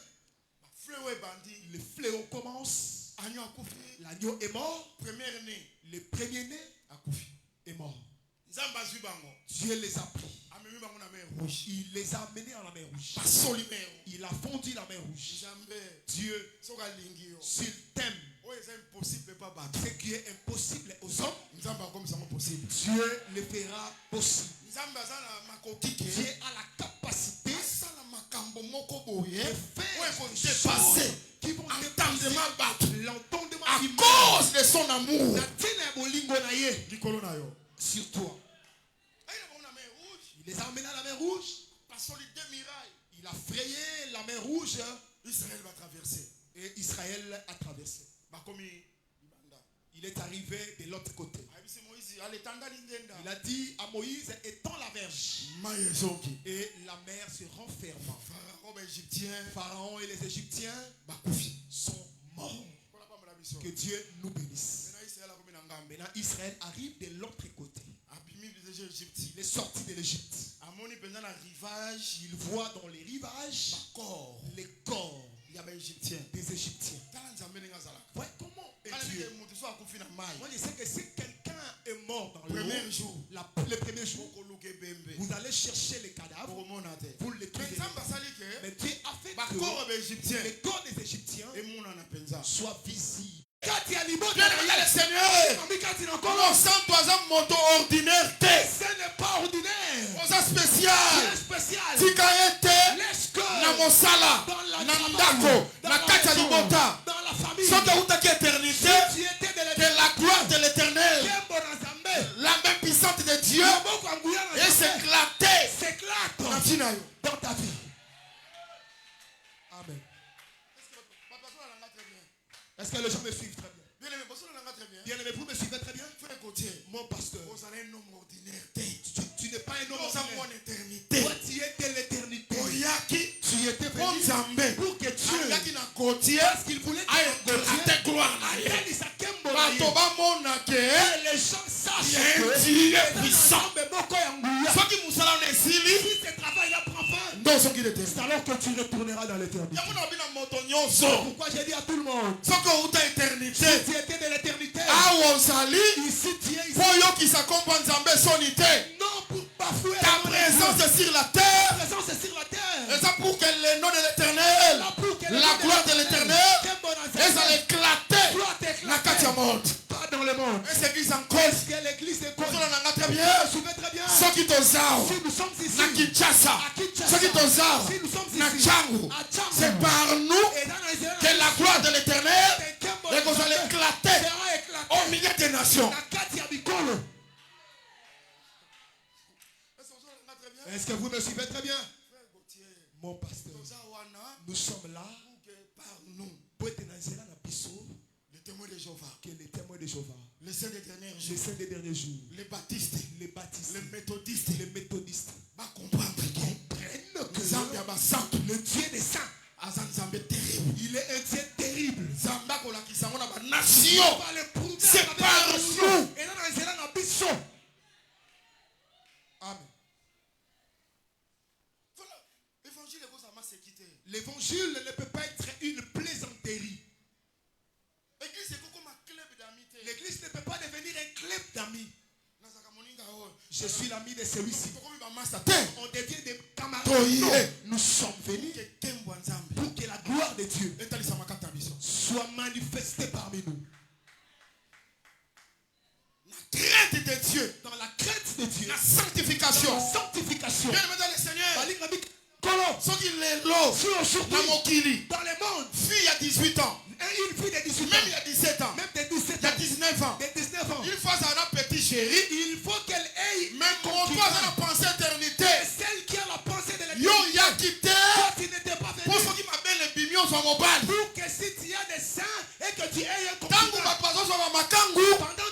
Le fléau commence. L'agneau est mort. Le premier-né est mort. Dieu les a pris. Il les a amenés à la mer rouge. Il a fondu la mer rouge. Dieu, s'il t'aime, ce qui est impossible aux hommes, Dieu le fera possible. Dieu a la capacité de faire des choses qui vont dépasser l'entendement à cause de son amour sur toi. Il les a amenés à la mer rouge. Il a frayé la mer rouge. Israël va traverser. Et Israël a traversé. Il est arrivé de l'autre côté. Il a dit à Moïse, étends la verge. Et la mer se renferma. Pharaon et les Égyptiens sont morts. Que Dieu nous bénisse. Maintenant, Israël arrive de l'autre côté. Il est sorti de l'Égypte. Il voit dans les rivages les corps des Égyptiens. Ouais, comment est Dieu? Moi, je sais que si quelqu'un est mort dans le premier jour, vous allez chercher les cadavres, vous les trouvez. Mais Dieu a fait que les corps des Égyptiens soient visibles. Le Seigneur, comment ça, toi, un moto ordinaire, ce n'est pas ordinaire, c'est spécial. Laisse que na mosala na ndako na kati ya libota soki utaki éternité que la gloire de l'éternel, la même puissance de Dieu, et s'éclate dans ta vie. Amen. Est-ce que les gens me suivent très bien? Bien aimé, vous me suivez très bien? Mon pasteur, tu n'es pas un homme ordinaire. Toi, tu es de l'éternité. Tu étais venu pour que Dieu, parce qu'il voulait te gloire, que les gens sachent que Dieu est puissant. Si ce travail prend fin, c'est alors que tu retourneras dans l'éternité. Pourquoi j'ai dit à tout le monde, si tu étais de l'éternité, ici tu es ici. Non pour bafouer ta présence est sur la terre. Et ça pour que le nom de l'éternel, la gloire de l'éternel, et ça l'éclater la Katiamont. Pas dans le monde. Et c'est l'église en cause. Est-ce que l'église est cause? Très bien. Très bien. Ceux qui t'ont zao. Si nous sommes ici. Na Kinshasa. Ceux qui t'ont zao. Si nous sommes ici. Na Tchangu. C'est par nous que la gloire de l'éternel et qu'on va l'éclater au milieu des nations. Est-ce que vous me suivez très bien? Mon pasteur, nous sommes là pour être dans les témoins de Jéhovah, les saints des derniers jours, les baptistes, les méthodistes, comprennent que le Dieu des saints, il est un Dieu terrible. C'est par nous. Amen. L'évangile ne peut pas être une plaisanterie. L'église ne peut pas devenir un club d'amis. Je suis l'ami de celui-ci. On devient des camarades. Nous sommes venus pour que la gloire de Dieu soit manifestée parmi nous. Crainte de Dieu, dans la crainte de Dieu, la sanctification, bien aimé dans le Seigneur, ceux qui les lots, dans le monde, fille à 18 ans, une fille de 18 ans, même il y a 17 ans, même de 17 ans, il y a 19 ans, il faut un petit chéri, il faut qu'elle ait, même quand on a la pensée éternité, celle qui a la pensée de yo y a quitté, Pour que si tu as des seins et que tu aies un concubin, pendant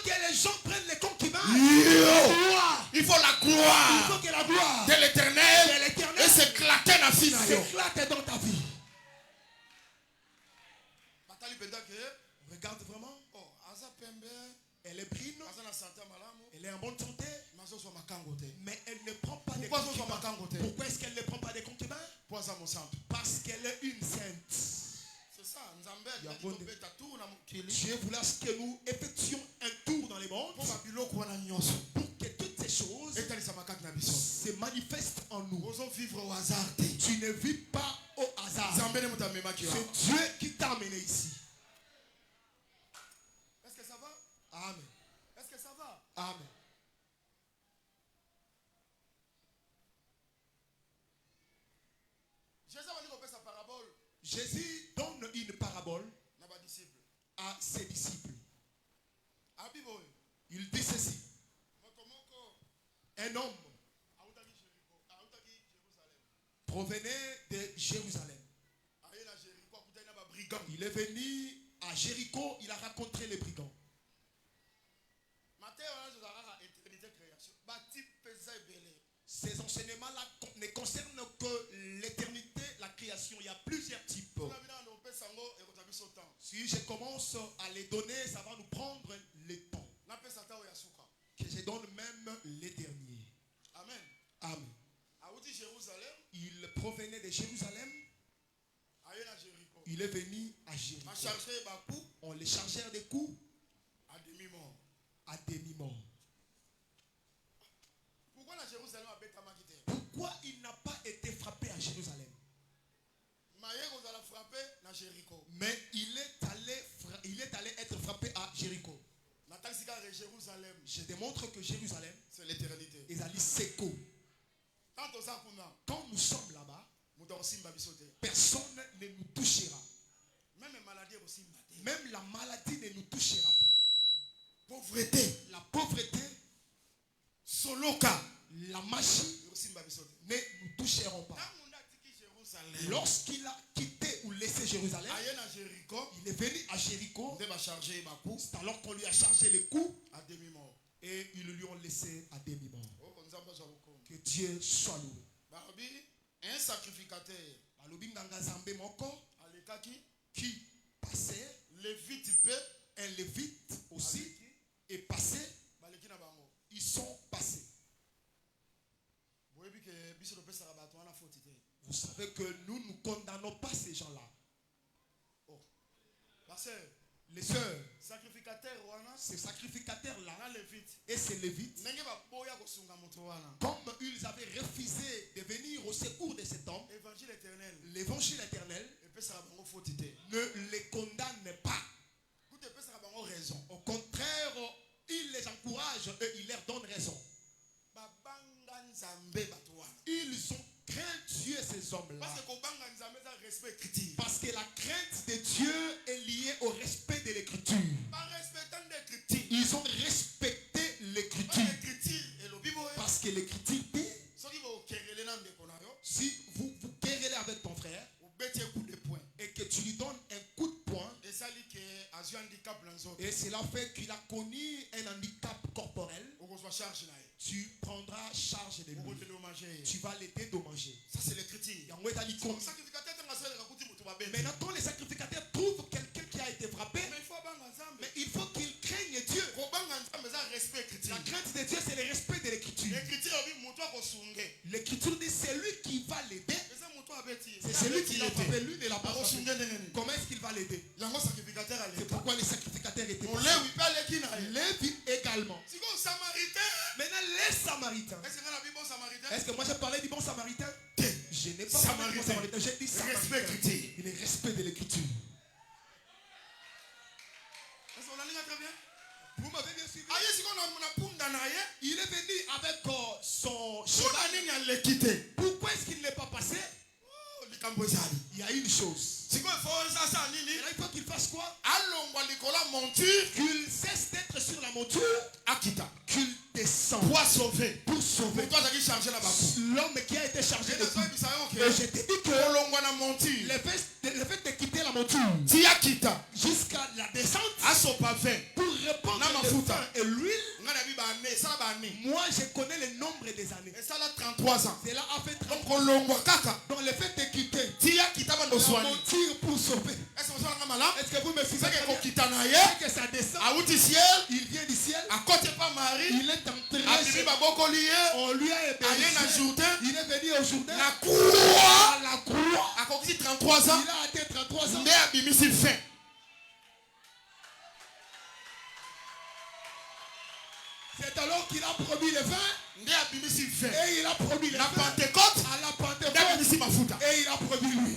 que les gens prennent les concubins, il faut la gloire. il faut que la gloire De l'éternel et s'éclater dans la vie. s'éclate dans ta vie. Regarde vraiment. Elle est brune, elle est en bonne santé, mais elle ne prend pas des concubins. Pourquoi est-ce qu'elle ne prend pas des concubins? Parce qu'elle est une sainte. C'est ça. Dieu voulait que nous effectuions un tour dans les mondes pour que toutes ces choses se manifestent en nous. Tu ne vis pas au hasard. C'est Dieu qui t'a amené ici. Est-ce que ça va? Amen. Est-ce que ça va? Amen. Jésus donne une parabole à ses disciples. Il dit ceci. Un homme provenait de Jérusalem. Il est venu à Jéricho, il a rencontré les brigands. Ces enseignements-là ne concernent que l'éternité, la création. Il y a plusieurs types. Si je commence à les donner, ça va nous prendre le temps. Que je donne même les derniers. Amen. Amen. Il provenait de Jérusalem. Il est venu à Jéricho. On les chargèrent des coups à demi-mort. À demi-mort. Pourquoi il n'a pas été frappé à Jérusalem? Mais il est allé être frappé à Jéricho. Je démontre que Jérusalem, c'est l'éternité. Quand nous sommes là-bas, personne ne nous touchera. Même la maladie ne nous touchera pas. La pauvreté, la magie ne nous toucheront pas. Lorsqu'il a quitté ou laissé Jérusalem, il est venu à Jéricho. C'est alors qu'on lui a chargé les coups et ils lui ont laissé à demi-mort. Que Dieu soit loué. Un sacrificateur qui passait, un lévite aussi est passé, ils sont passés. Vous savez que nous ne condamnons pas ces gens-là. Les sœurs, ces sacrificateurs-là et ces lévites, comme ils avaient refusé de venir au secours de cet homme, l'évangile éternel ne les condamne pas. Au contraire, il les encourage et il leur donne raison. Ils ont craint Dieu, ces hommes-là. Parce que la crainte de Dieu est liée au respect de l'écriture. Ils ont respecté l'écriture. Parce que l'écriture dit, si vous vous querellez avec ton frère et que tu lui donnes un coup de poing, et cela fait qu'il a connu un handicap corporel, tu prendras charge de lui. Tu vas les dédommager. Ça c'est l'écriture. Maintenant, quand les sacrificateurs trouvent quelqu'un qui a été frappé, mais il faut qu'il craigne Dieu. La crainte de Dieu, c'est le respect de l'écriture. L'écriture dit c'est lui qui va l'aider. C'est celui qui l'a frappé, lui ne l'a pas frappé. Comment est-ce qu'il va l'aider? C'est pourquoi les sacrificateurs étaient Lévi également. Maintenant, les Samaritains. Est-ce que moi j'ai parlé du bon Samaritain? Je n'ai pas parlé du bon Samaritain. J'ai dit Samaritain. Il est respect de l'écriture. Vous m'avez bien suivi? Il est venu avec son cheval. Pourquoi est-ce qu'il n'est pas passé? Il y a une chose. Il faut qu'il fasse quoi? Qu'il cesse d'être sur la monture. Qu'il descend. Pour sauver. Pour sauver. L'homme qui a été chargé de tout. Et je te dis que le fait de quitter la monture tia kita jusqu'à la descente asopa vin pour répandre na le mafuta vin et l'huile. ngana bi ba ne sala ba ne Moi, je connais le nombre des années. et ça a 33 ans Cela a fait 30 donc olongwa kaka Donc, le fait de quitter tia kita ba no la swani monture pour sauver. est-ce que vous savez ngama Est-ce que vous me suivez? c'est que ko C'est kita na ye que ça descend. auti ciel Il vient du ciel. à côté pas Marie Il est entré. abimi baboko lié On lui a aye hébergé. na Jourdain Il est venu au Jourdain. na croix À la croix. akokisi 33 ans Il a atteint 33 ans. nde abimisi fin C'est alors qu'il a promis le vin. nde abimisi fin Et il a promis le na vin. Pentecôte À la nde Pentecôte. abimisi mafuta Et il a promis lui.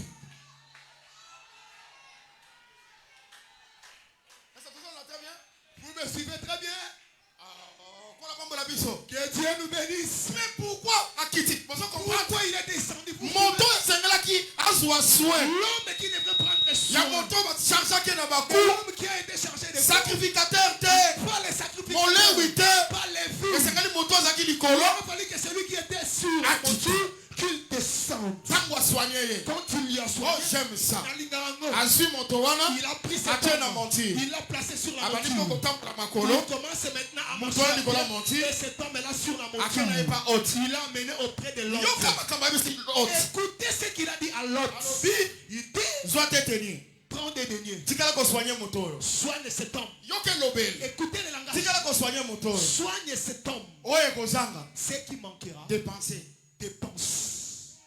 est-ce que vous entendez bien Vous me suivez très bien. Que Dieu nous bénisse. mais pourquoi akiti bozo comprendre Pourquoi il est descendu pour moto esengelaki azwa soin l'homme qui devrait prendre ya soin. moto bachargeaki na baku L'homme qui a été chargé de sacrificateur te pas les sacrifices. molewi te Pas les vies. esengeli moto azalaki Il likolo a fallu que celui qui était sur la monture, qu'il descende. ntango asoigne ye Quand il y a oh soigné, j'aime ça Nalingarango, azwi moto wana il a pris atie cette na homme, montire il l'a placé sur la abandi mpo monture. kotambola Il makolo commence maintenant à moto marcher wana likolo ya à pied. montire Et cet homme est là sur la monture. akena ye pa oti Il l'a amené auprès de l'autre. yoka makambo yebisi oti Écoutez ce qu'il a dit à l'autre. alobi Il dit, zwa te tenir prends des deniers. tikala kosoigne moto oyo Soigne cet homme. yoka elobeli Écoutez le langage. tikala kosoigne moto oyo Soigne cet homme. oyo ekozanga Ce qui manquera, dépenser dépense.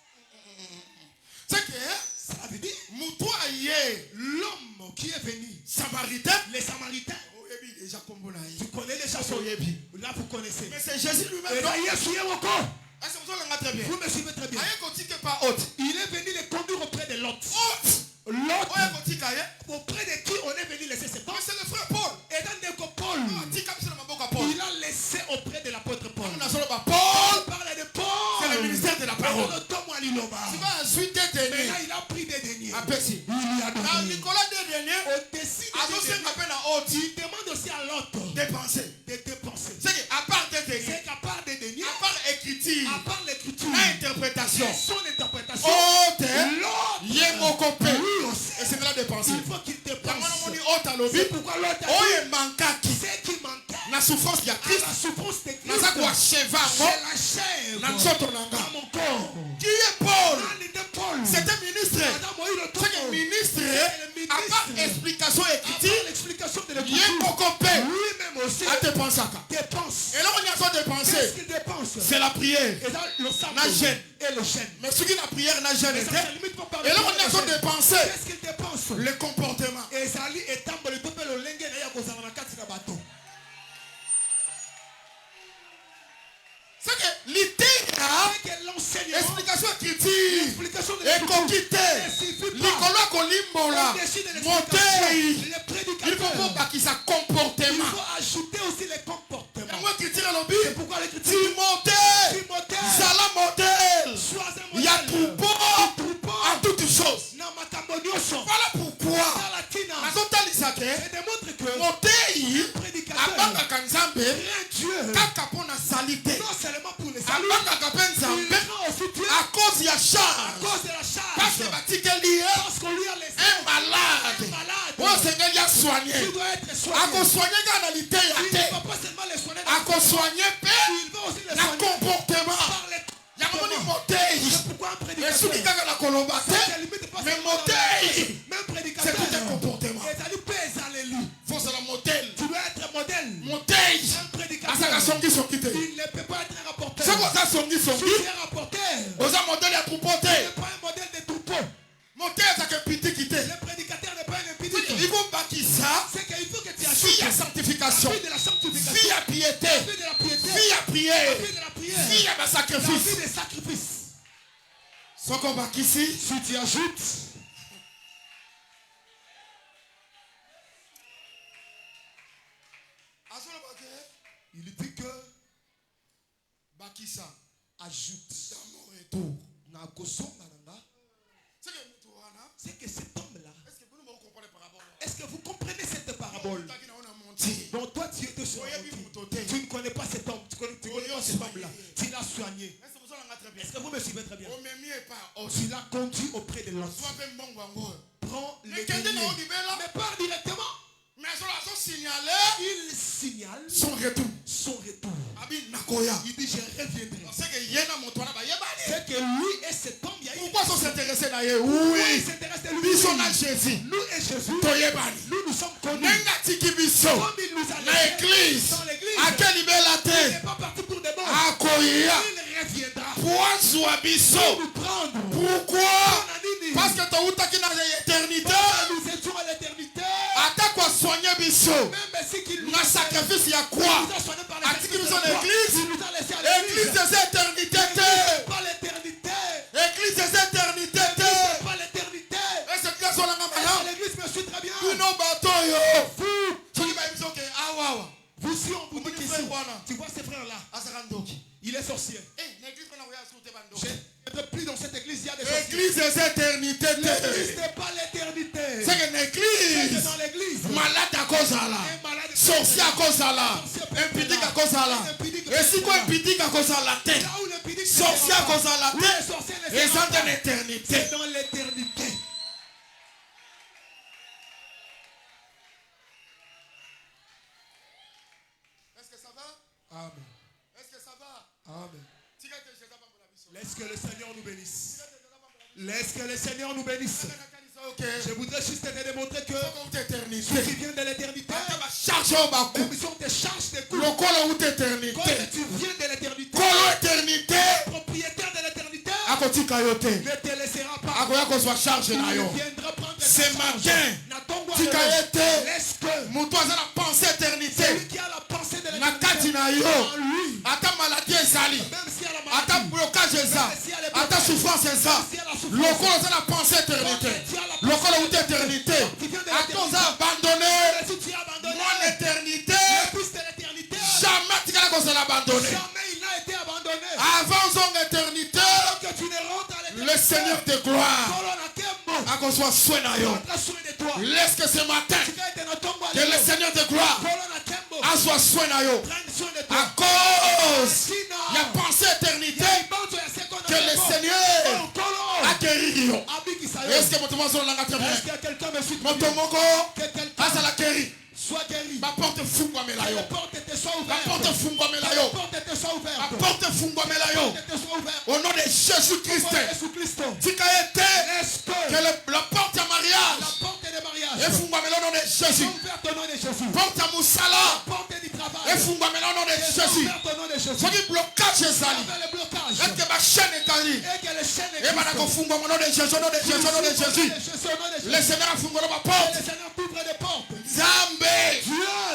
c'est que Ça veut dire, moto aye l'homme qui est venu, samaritain les Samaritains, oyebi déjà kombo na ye tu connais déjà Parce son oyebi Là, vous connaissez. mais c'est Jésus lui-même Et non là, Yesu est encore. est-ce que vous olanga très bien Vous me suivez très bien. aye kotika pa hôte Il est venu les conduire auprès de l'autre. hôte L'autre, oyo kotika ye auprès de qui on est venu laisser cet homme. mais c'est le frère Paul Et dans des Paul, atika biso na maboko ya Paul il a laissé auprès de l'apôtre Paul. on azoloba Paul On parle de Paul. c'est le ministère de la parole sika azwi te Mais tenir là, il a pris des deniers. apesi Il y a na donné. likolo de dernier Au-dessus des azosenga deniers, mpe na hôte il demande aussi à l'autre dépenser de dépenser. c'est que à part te tenir C'est qu'à part des deniers, à part écriture à part l'écriture, na interprétation et son interprétation, hôte l'autre, ye moko mpe lui aussi, esengela dépenser il faut qu'il dépense. yango namoni hôte alobi C'est pourquoi l'autre a oyo dit, emankaki ce qui manquait na souffrance ya à Christ la souffrance de Christ, naza koacheva c'est yango la chair na nzoto na dans nga mon corps. qui est Paul Dans l'idée Paul, c'était ministre Madame Moïse le c'est que Togo, ministre le ministre. à part explication à écriture part l'explication de ye l'écriture, moko mpe lui-même aussi adépensaka dépense. eloko nyonso Qu'est-ce dépense qu'il dépense? c'est la prière Et dans le sang Na jeûne. et le jeûne. mais soki na prière na jeûne Mais ça te se limite pas par le eloko jeûne et le nyonso jeûne. dépense Qu'est-ce qu'il dépense? le comportement ezali etamboli to mpe lolenge na ye ya kozala na kati na bato. c'est que litera C'est que l'enseignement, explication écriture l'explication de ekoki l'écriture te ne suffit likolo pas. ya kolimbola Au-dessus de motei l'explication, les il prédicateurs, faut kobakisa il comportement faut ajouter aussi les comportements. yango écriture elobi C'est pourquoi l'écriture timothée Timothée, zala modèle sois un ya modèle. troupeau en toutes choses Na makambo nyonso. voilà pourquoi Dans la tina, nazotalisa te je démontre que motei prédicateur abangaka nzambe craint Dieu kaka mpo na sali te non seulement pour les saluts, abangaka mpe il nzambe craint aussi Dieu à cause ya à charge cause de la parce que charge. batikeli ye Parce qu'on lui a laissé un malade un malade. oyo osengeli asoigne Il doit être soigné. akosoigne kaka na liteya Il ne te va pas seulement les soigner, akosoigne mpe il va aussi les na soigner comportement par les yango moni comportements. motei C'est pourquoi un prédicateur, esuki kaka na koloba ça te ne limite pas mais seulement dans motei la- même prédicateur, c'est tout un comportement et ça lui pèse à l'élu. fozala modèle Tu dois être modèle. motei Un prédicateur, azaka songisongi te il ne peut pas être un rapporteur. soki oza Si songisongi tu es rapporteur, oza modèle ya troupeau tu te n'es pas un modèle de troupeau. motei azaka epitiki te Le prédicateur n'est pas un il impédique. faut bakisa C'est qu'il faut que tu vie ya ajoutes sanctification la vie de la sanctification, vie ya piété la vie de la piété, vie ya la prière vie de la prière, vie ya la basacrifice vie des sacrifices. soko bakisi Si tu ajoutes, il dit que bakisa ajoute dans mon retour na kosonga nanga. c'est que mutu wana C'est que cet homme-là, est-ce que vous comprenez par rapport est-ce que vous comprenez cette parabole? taki naona monti Donc toi tu étais sur la oyebi montagne. mutu te Tu ne connais pas cet homme, tu connais pas cet homme-là. Tu l'as soigné. est-ce que vous olanga très bien Est-ce que vous me suivez très bien? omemi epa Tu l'as conduit auprès de l'autre. ozwa mpe mbongo yango prend le denier. Mais part directement. Mais il signale son retour. Il dit je reviendrai. C'est que lui et cet homme, pourquoi ils s'intéressent à lui? Oui, il s'intéresse à lui. Ils sont à Jésus. Nous et Jésus, nous sommes connus. Comme il nous a laissé dans l'église, il n'est pas parti pour des bons. Il reviendra pour nous prendre. Pourquoi? Parce que tu as l'éternité. Nous étions à l'éternité. Même si il nous a sacrifice, il y a quoi? L'église des éternités. Pas l'éternité. L'église des éternités. Pas l'éternité. Et cette classe, on a l'église me suit très bien. Vous si on vous dit qu'ici, tu vois ces frères-là, il est sorcier. Je ne plus dans cette église, il y a des sorciers. L'église des éternités. L'église n'est pas l'éternité. C'est une église. Dans l'église. Malade à cause de là. Sorcier à cause de là. Impudique à cause de là. Et si quoi impudique à cause de la tête. Sorcier à cause de la tête. Et c'est dans l'éternité. C'est dans l'éternité. Est-ce que ça va? Amen. Est-ce que ça va? Amen. Laisse que le Seigneur nous bénisse. Laisse que le Seigneur nous bénisse. Je voudrais juste te démontrer que ce qui vient de l'éternité, même si on te charge des coups, quand tu viens de l'éternité, propriétaire de l'éternité, ne te laissera pas. Il viendra prendre ce matin, laisse que celui qui a la pensée de l'éternité en lui, maladie ezali, même si elle a ata maladie, blocage eza, ata souffrance eza, lokola oza na pensée éternité, lokola outa éternité, ata oza abandonné, mon éternité, jamais tikala kozala abandonné. jamais il n'a été abandonné. Avant son éternité, Que tu ne rentres à l'éternité, le Seigneur de gloire a qu'on soit soin na yo. Laisse que ce matin, que le Seigneur de gloire a soit soin na yo. À cause, il y a pensé éternité que le Seigneur a guéri yo. Est-ce que mon tomo son langa très bien? Est-ce que quelqu'un me suit? Mon tomoko, a la guéri. Sois guéri. Ma porte fungwa melayo. La porte était soit Ma ouverte. porte fungwa La melayo. porte était soit ouverte. Ma porte fungwa La melayo. porte était soit ouverte. Au nom de Jésus-Christ. Tika été que la porte à mariage. La porte de mariage. Et fungwa melayo au nom de Jésus. Ouverte au nom de Jésus. Porte à Moussala. La porte du travail. Et fungwa melayo au nom de Jésus. Ouverte au nom de Jésus. Ce qui blocage ezali. Le blocage. Est-ce que ma chaîne est allée? Et que les chaînes Et maintenant fungwa au nom de Jésus, au nom de Jésus, au nom de Jésus. Le Seigneur a fungwa ma porte. Le Seigneur t'ouvre des portes. Zambe.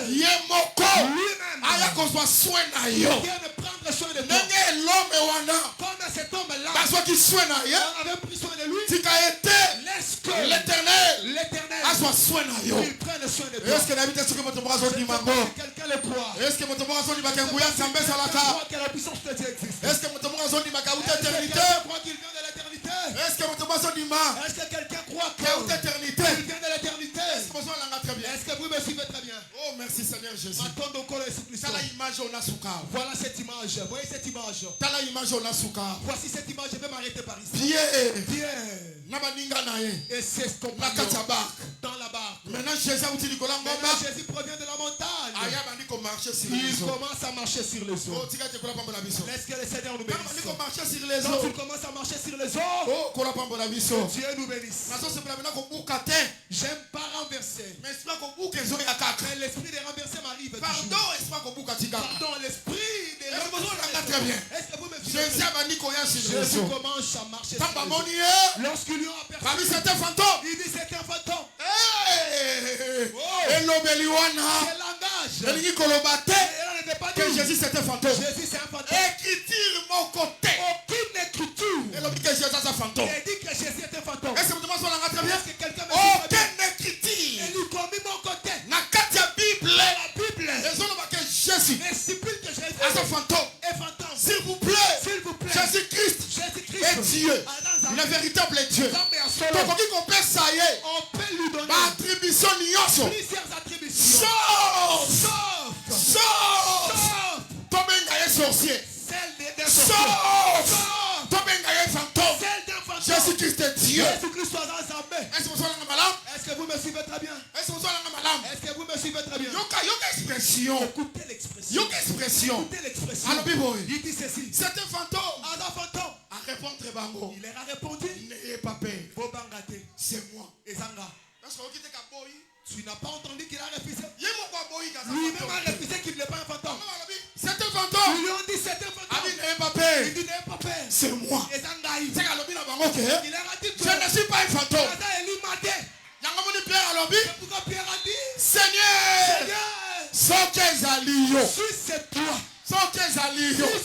Yemoko. Lui-même. Aya qu'on soit soin na yo. Viens de prendre soin de toi. Nenge l'homme wana. Comme cet homme-là, Parce qu'il soin na yo. on avait pris soin de lui. Tika été. Laisse que L'éternel. l'Éternel, soit soin na yo. il prenne soin de toi. Est-ce que David est ce que mon bras sont mango? Quelqu'un le croit. Est-ce que mon bras sont makanguya sambe salaka? Croit que la puissance de Dieu existe. Est-ce que mon bras sont makauta Est-ce que éternité? quelqu'un croit qu'il vient de l'éternité? Est-ce que mon bras sont Est-ce que quelqu'un croit makauta qu'il éternité? vient de l'éternité? Très bien. Est-ce que vous me suivez très bien? Oh merci Seigneur Jésus. Voilà image on a souka. Voilà cette image. Voyez cette image. Tala image on a souka. Voici cette image. Je vais m'arrêter par ici. Pierre. Pierre Nabaninga nae. et ses Na compagnons katabak. dans la barque. Maintenant Jésus a uti likola Maintenant, ngomba. Jésus provient de la montagne. Aya bandi ko marcher sur les Il eaux. commence à marcher sur les Oh eaux. tika te kola pambo la biso. Laisse que le Seigneur nous Bandi bénisse. ko marcher sur les Quand eaux. il commence à marcher sur les eaux, Oh kola pambo la biso. Dieu nous bénisse. Nazo se pela bina ko bukate. J'aime pas renverser. Mais c'est pas ko buke zo ya kaka. Mais l'esprit de renverser m'arrive. Pardon, est-ce pas ko bukatika? Pardon, l'esprit de Est-ce que vous renverser. l'avez très bien? Est-ce que vous me suivez? Jésus a bandi ko ya sur les Jésus eaux. commence à marcher sur Tamba les eaux. moniye. Lorsqu'ils lui ont aperçu, Babi c'était fantôme. il dit c'est un fantôme. Hey! Oh. Elobeli wana. Quel langage. Elingi kolobate. Et on n'était pas Que dit. Jésus c'était fantôme. Jésus c'est un fantôme. Écriture mon côté. Aucune écriture. Elobi que Jésus c'est fantôme. Il dit que Jésus est un fantôme. Est-ce que vous demandez ça très bien? Est-ce que quelqu'un me suit très bien? Aucune écriture. Et nous commis mon côté. Na kati ya Bible. La Bible. Les hommes que Jésus Mais stipule que Jésus est un fantôme. est fantôme. S'il vous plaît. S'il vous plaît. Jésus-Christ Jésus-Christ est Dieu. Adam, Le véritable Dieu. Zambe ya solo. Donc on peut ça y est. On peut lui donner Ba attribution nyonso. plusieurs attributions. Sauf. Sauf Tobenga ye sorcier. celle d'un sorcier. Sauf. Tobenga ye fantôme. Celle d'un fantôme. Jésus-Christ est Dieu. Jésus-Christ soit dans Zambé. Est-ce que vous savez le malade? vous me suivez très bien? Est-ce que vous avez la malam? Est-ce que vous me suivez très bien? Yoka expression. Écoutez l'expression. Yoka expression. Écoutez l'expression. Alors, Biboy. Il dit ceci. C'est un fantôme. Un fantôme. À répondre très bango. Il leur a répondu. N'ayez pas peur. Bobangate. C'est moi. Ezanga. Est-ce que vous quittez Kaboy? Tu n'as pas entendu qu'il a refusé? Lui-même a refusé qu'il n'est pas un fantôme. C'est un fantôme. Ils lui ont dit c'est un fantôme. N'ayez pas peur. Il dit n'ayez pas peur. C'est moi. Ezangaï. C'est qu'à okay. Il leur a dit que je ne suis pas un fantôme. C'est pourquoi Pierre a dit Seigneur, Seigneur, si c'est toi. Si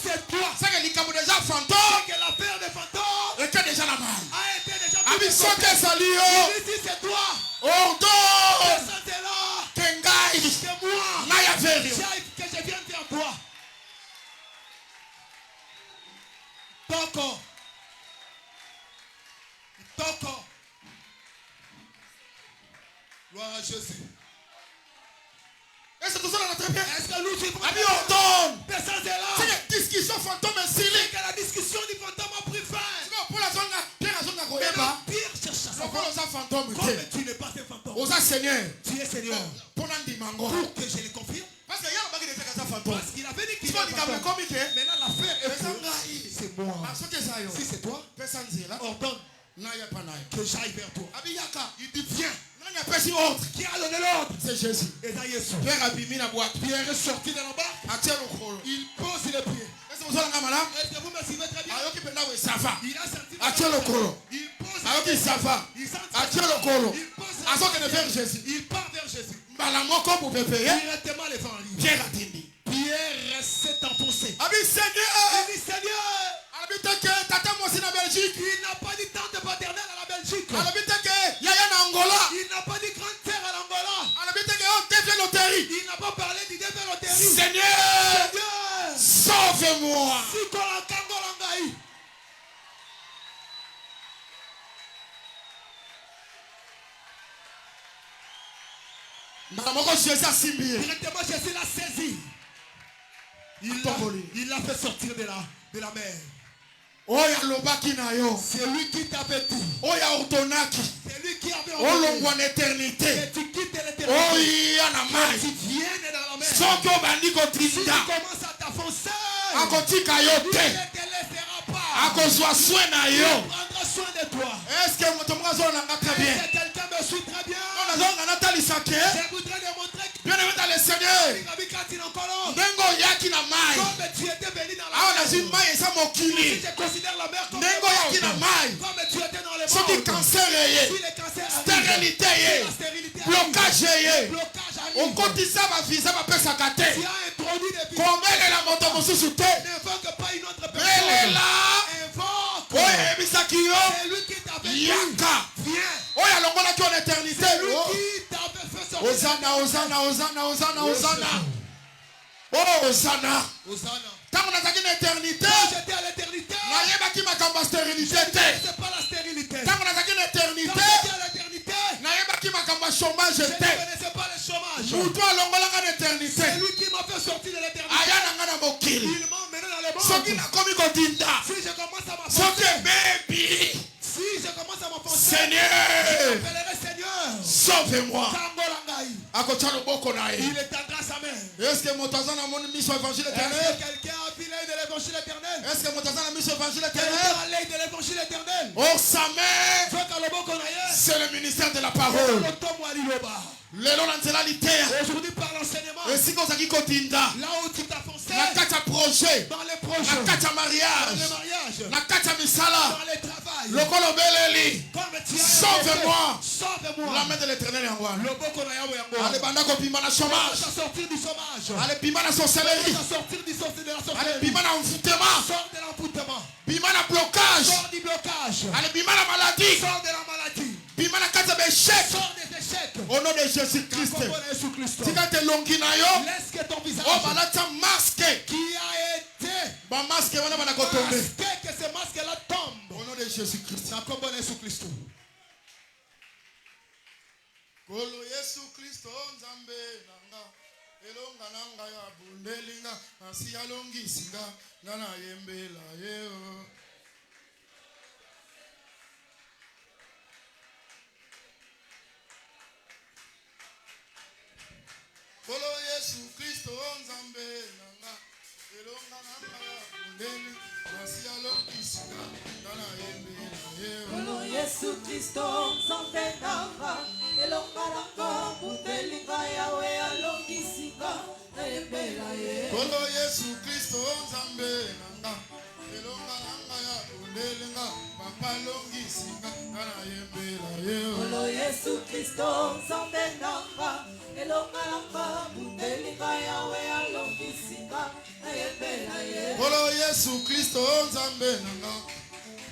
c'est toi. C'est que l'icabo déjà fantôme. C'est que l'affaire des fantômes était déjà la mal. a été déjà Abi soke salio. Si c'est toi. Ordo. C'est là. Kengai. C'est moi. Naya verio. Que je viens vers toi. Toko. Toko. Gloire à Jésus. Est-ce que tout ça là très bien? Est-ce que nous suivons? Abi ordonne. Personne n'est là. C'est une discussion fantôme C'est que la discussion du fantôme a pris fin. Pour la zone Pierre a zone Maintenant, Pierre cherche à savoir. Comme tu n'es pas un fantôme. Osa Seigneur. Tu es Seigneur. Pour l'andimango. Pour que je le confirme. Parce qu'il y a un bagage de faire fantôme. Parce qu'il avait dit qu'il est un fantôme. Maintenant l'affaire est que c'est moi. Si c'est toi, ordonne que j'aille vers toi. Il dit viens. Qui a donné l'ordre? C'est Jésus. Pierre est sorti de la barque. Il pose les pieds. Est-ce que vous me suivez très bien? Il a senti. Il pose les pieds. Il part vers Jésus. Directement l'évangile. Pierre s'est enfoncé. Il dit Seigneur. Il n'a pas dit tante paternelle à la Belgique. Il n'a pas dit grande terre à l'Angola. Il n'a pas parlé du développement. Seigneur, sauve-moi. Directement Jésus l'a saisi. Il l'a fait sortir de la mer. C'est lui qui t'avait dit. C'est lui qui avait envoyé. Et tu quittes l'éternité. Tu viens dans la mer. Si tu commences à t'affoncer, il ne te laissera pas. Il prendra soin de toi. Est-ce que quelqu'un me suit très bien? Je voudrais démontrer que bien aimé dans le Seigneur, comme tu étais béni dans la mer, si je considère la mer comme tu étais dans les morts, si le cancer stérilité, blocage, tu as introduit des vies. N'invoque pas une autre personne. Invoque. C'est lui qui t'avait dit. Viens. C'est lui qui t'avait fait sortir. Hosanna. Quand j'étais à l'éternité, je ne connaissais pas la stérilité. Quand j'étais à l'éternité, je ne connaissais pas le chômage. C'est lui qui m'a fait sortir de l'éternité. Il m'a emmené dans les mondes. Si je commence à m'avancer, Seigneur, j'appellerai Seigneur. sauve-moi. Il étendra sa main. Est-ce que quelqu'un a vu l'œil de l'évangile éternel? Est-ce que quelqu'un a l'œil de l'évangile éternel? Oh, sa main, c'est le ministère de la parole. Aujourd'hui par l'enseignement, là où tu t'as foncé, projet, dans les projets, dans le mariage, dans le travail, sauve-moi. Sauve-moi. La main de l'éternel est en moi. Allez, sortir du chômage. Allez, bimana sorcellerie. Sortir de la sorcellerie. Allez, bimana envoûtement. Sors de l'envoûtement. Bimana blocage. Sors du blocage. Allez, bimana maladie. Sors de la maladie. Bimana kata échec. Sors des échecs. Au nom de Jésus-Christ. Laisse que ton visage. Oh, balata masque. Qui a été. Ba masque wana bana ko tomber. Que ce masque-là tombe. Au nom de Jésus-Christ. Nakombo na Yesu Kristo. Kolo Yesu Kristo nzambe nanga elonga nanga ya bundelinga asi alongi singa ngana yembela yeo. Kristo nzambe nanga elonga nanga mundeni masialo kisika tana yembe Kolo Yesu Kristo nzambe nanga elonga nanga mundeni yawe alongisika na yembela ye Kolo Yesu Kristo nzambe nanga elonga nanga ya mundeni papa longisika tana yembela ye Kolo Yesu Kristo nzambe nanga elonga nanga mundeni yawe alongisika na yembela ye Kolo Yesu Kristo nzambe nanga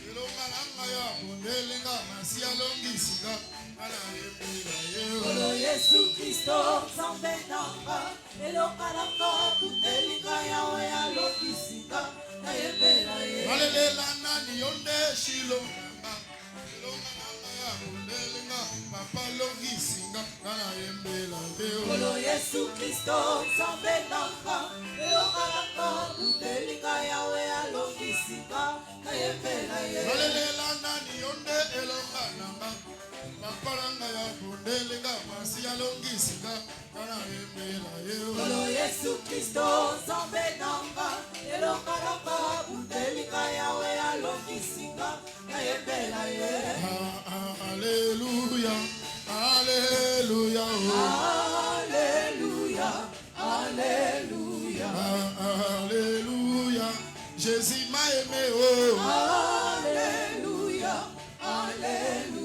elonga nanga ya mundeni masialo longisika tana yembela ye Kolo Yesu Kristo nzambe nanga elonga nanga mundeni yawe alongisika na yembela ye Halelela nani yonde shilo nanga elonga nanga ya mundeni papa longisinga tana yembela ye Kolo Yesu Kristo nzambe nanga elonga nanga mundeni yawe alongisika na yembela ye Halelela nani yonde elonga nanga papa langa ya mundeni masiya longisinga tana yembela ye Kolo Yesu Kristo nzambe nanga elonga nanga mundeni yawe alongisika na yembela ye Haleluya Haleluya Alléluia Alléluia Haleluya Jésus m'a aimé oh Alléluia Alléluia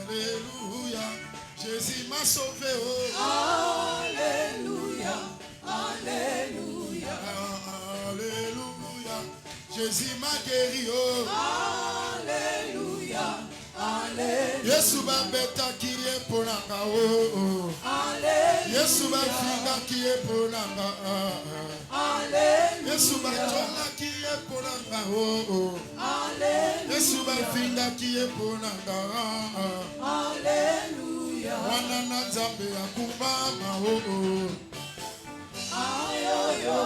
Alléluia, Jésus m'a sauvé. Oh. Alléluia, Alléluia, Alléluia, Jésus m'a guéri. Oh. Alléluia, Alléluia, Yesu ba beta qui est pour nanga. Oh. Alléluia, Yesu ba finga qui est pour nanga. Alléluia, Yesu ba tonga qui est pour nanga. Oh. Alléluia, Yesu ba finga qui est pour nanga. Alléluia, Wana na nzambe akumama. Oh. ayoyo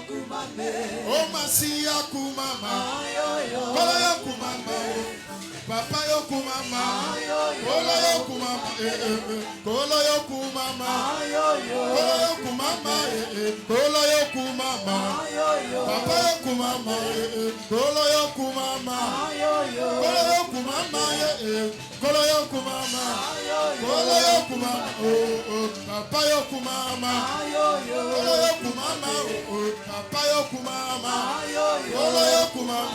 kumame, Oh masi akumama. ayoyo, Kolo yo kumama. Papa yo kumama. Kolo yo kumama. Kolo yo kumama. ayoyo, Kolo yo kumama. Kolo yo kumama. ayoyo, Papa yo kumama. Kolo yo kumama. ayoyo, Kolo yo kumama. Kolo yo kumama. Kolo yo kumama. Papa yo kumama. ayoyo, Kolo yo kumama. Papa yo kumama. ayoyo, Kolo yo kumama.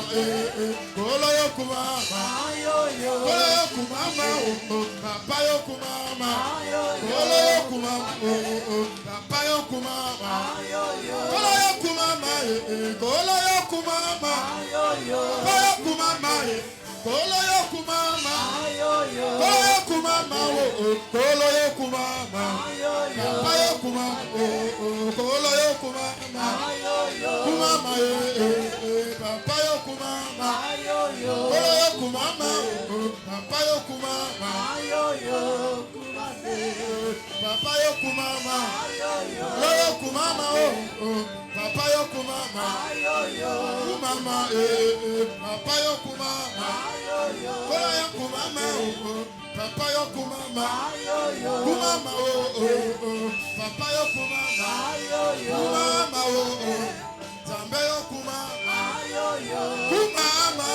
Kolo yo kumama. ayoyo, Kolo yo kumama. Papa yo kumama. ayoyo, Kolo yo kumama. Papa yo kumama. ayoyo, Kolo yo kumama. Kolo yo kumama. ayoyo, Papa yo kumama. Kolo yo kumama. ayoyo, Kolo yo kumama. Kolo yo kumama. ayoyo, Papa yo kumama. Kolo yo kumama. ayoyo, Kumama. Papa yo kumama. ayoyo, Kolo yo kumama. Papa yo kumama. ayoyo, kumame, Papa yo kumama. ayoyo, Kolo yo kumama. Papa yo kumama. ayoyo, Kumama. Papa yo kumama. ayoyo, Kolo yo kumama. Papa yo kumama. ayoyo, Kumama. Papa yo kumama. ayoyo, Kumama. Zambe yo kumama. ayoyo, Kumama.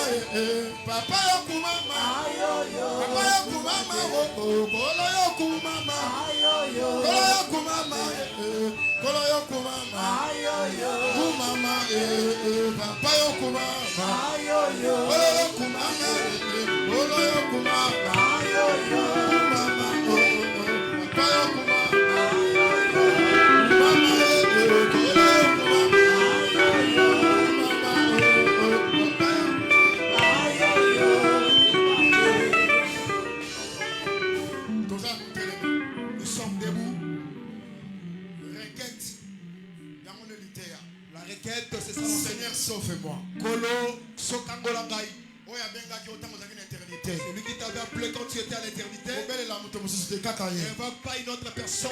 Papa yo kumama. ayoyo, Papa yo kumama. Kolo yo kumama. ayoyo, Kolo yo kumama. Kolo yo kumama. ayoyo, Kumama. Papa yo kumama. ayoyo, Kolo yo kumama. Kolo yo kumama. ayoyo, Kumama. Papa yo kumama. ayoyo, Kumama. Kolo yo kumama. ayoyo, Kumama. Papa yo ayoyo, Nous sommes debout. Requête. La requête, c'est ça. Seigneur, sauve-moi. Kolo, Sokangola Gai. Éternité. Celui qui t'avait appelé quand tu étais à l'éternité. N'invoque pas une autre personne.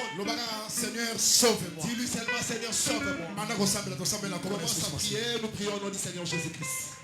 Seigneur, sauve-moi. Dis-lui seulement, Seigneur, sauve-moi. Commence à prier, nous prions au nom du Seigneur Jésus-Christ.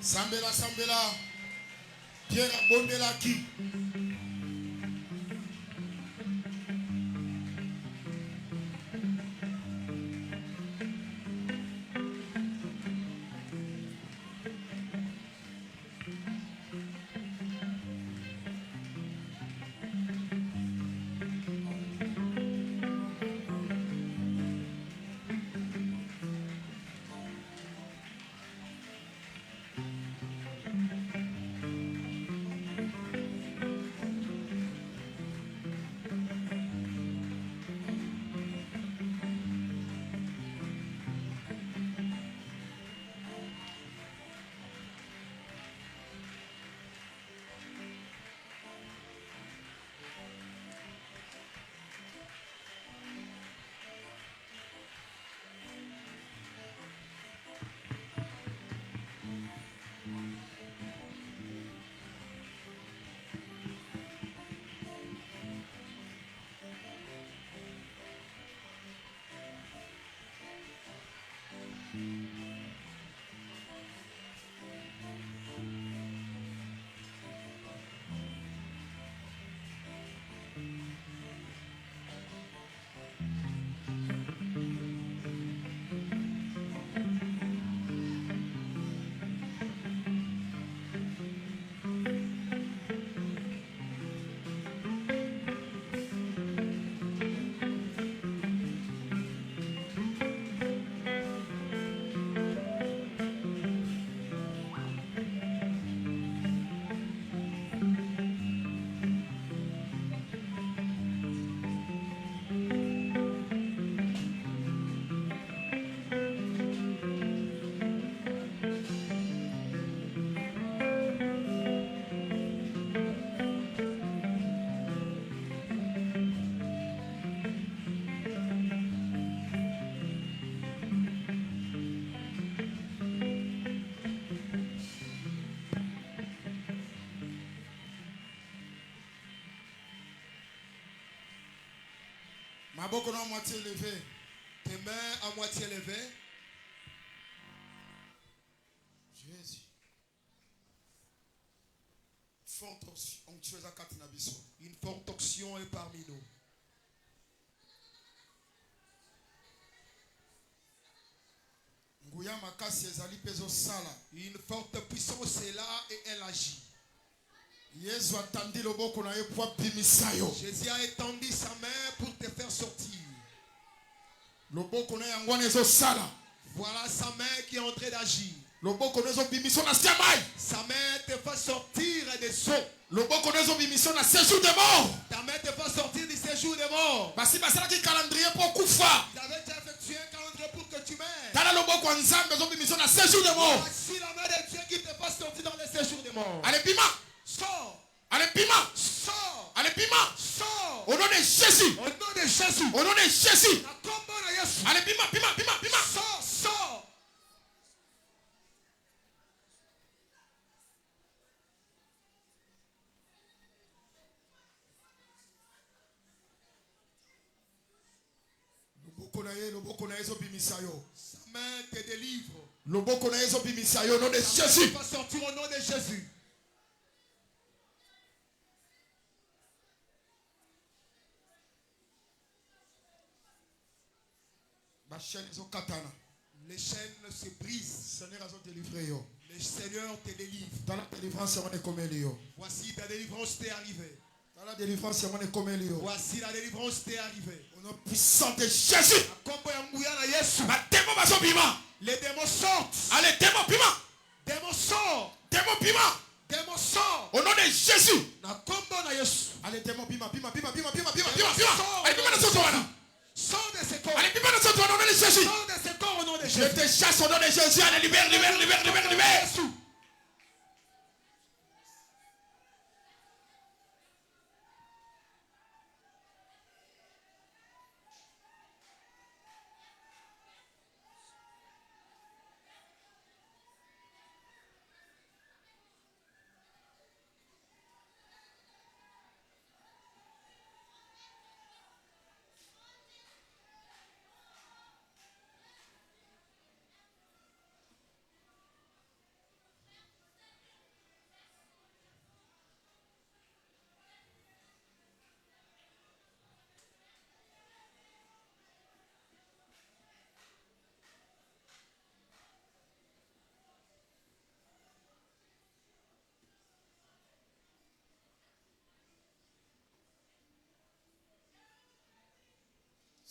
Sambela, Sambela, Pierre Bondela qui? Maboko à moitié levé. Tes mains à moitié levées. Jésus. Une forte onction est parmi nous. Une forte puissance est là et elle agit. Jésus a étendu sa main pour te faire sortir. Voilà sa main qui est en train d'agir. Sa main te fait sortir des eaux. Ta main te fait sortir du séjour des morts. Ils avaient déjà effectué un calendrier pour que tu meurs. Voici la main de Dieu qui te fait sortir dans le séjour des morts. Sors. Sors. Sors. Au nom de Jésus. Au nom de Jésus. Au nom de Jésus. Allez, pima. Sors. Sa main te délivre. Au nom de Jésus. Va sortir au nom de Jésus. Les chaînes se brisent. Seigneur a délivré yo. Le Seigneur te délivre. Dans la délivrance on est comme yo. Voici ta délivrance t'est arrivée. Dans la délivrance on est comme yo. Voici la délivrance t'est arrivée. Au nom puissant de Jésus. Les démons sortent. Allez, démon piment. Démons sortent. Démon piment. Démons sortent. Au nom de Jésus. Allez, démon piment, piment. Allez, piment de ce corps. Sors de ce corps. Allez, piment de ce corps au nom de Jésus. Sors de ce corps au nom de Jésus. Je te chasse au nom de Jésus. Allez, libère.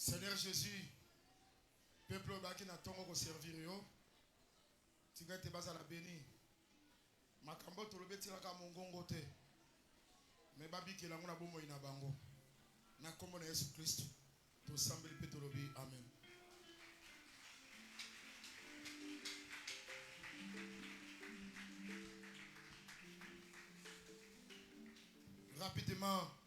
Seigneur Jésus, peuple qui n'a pas de servir, tu vas te baser à la béni. Makambo tolobe tiraka mongongo te. Mais babi ke lango na bomo ina bango. Na kombo na Yesu Kristo. To sambeli pe tolobi amen. Rapidement.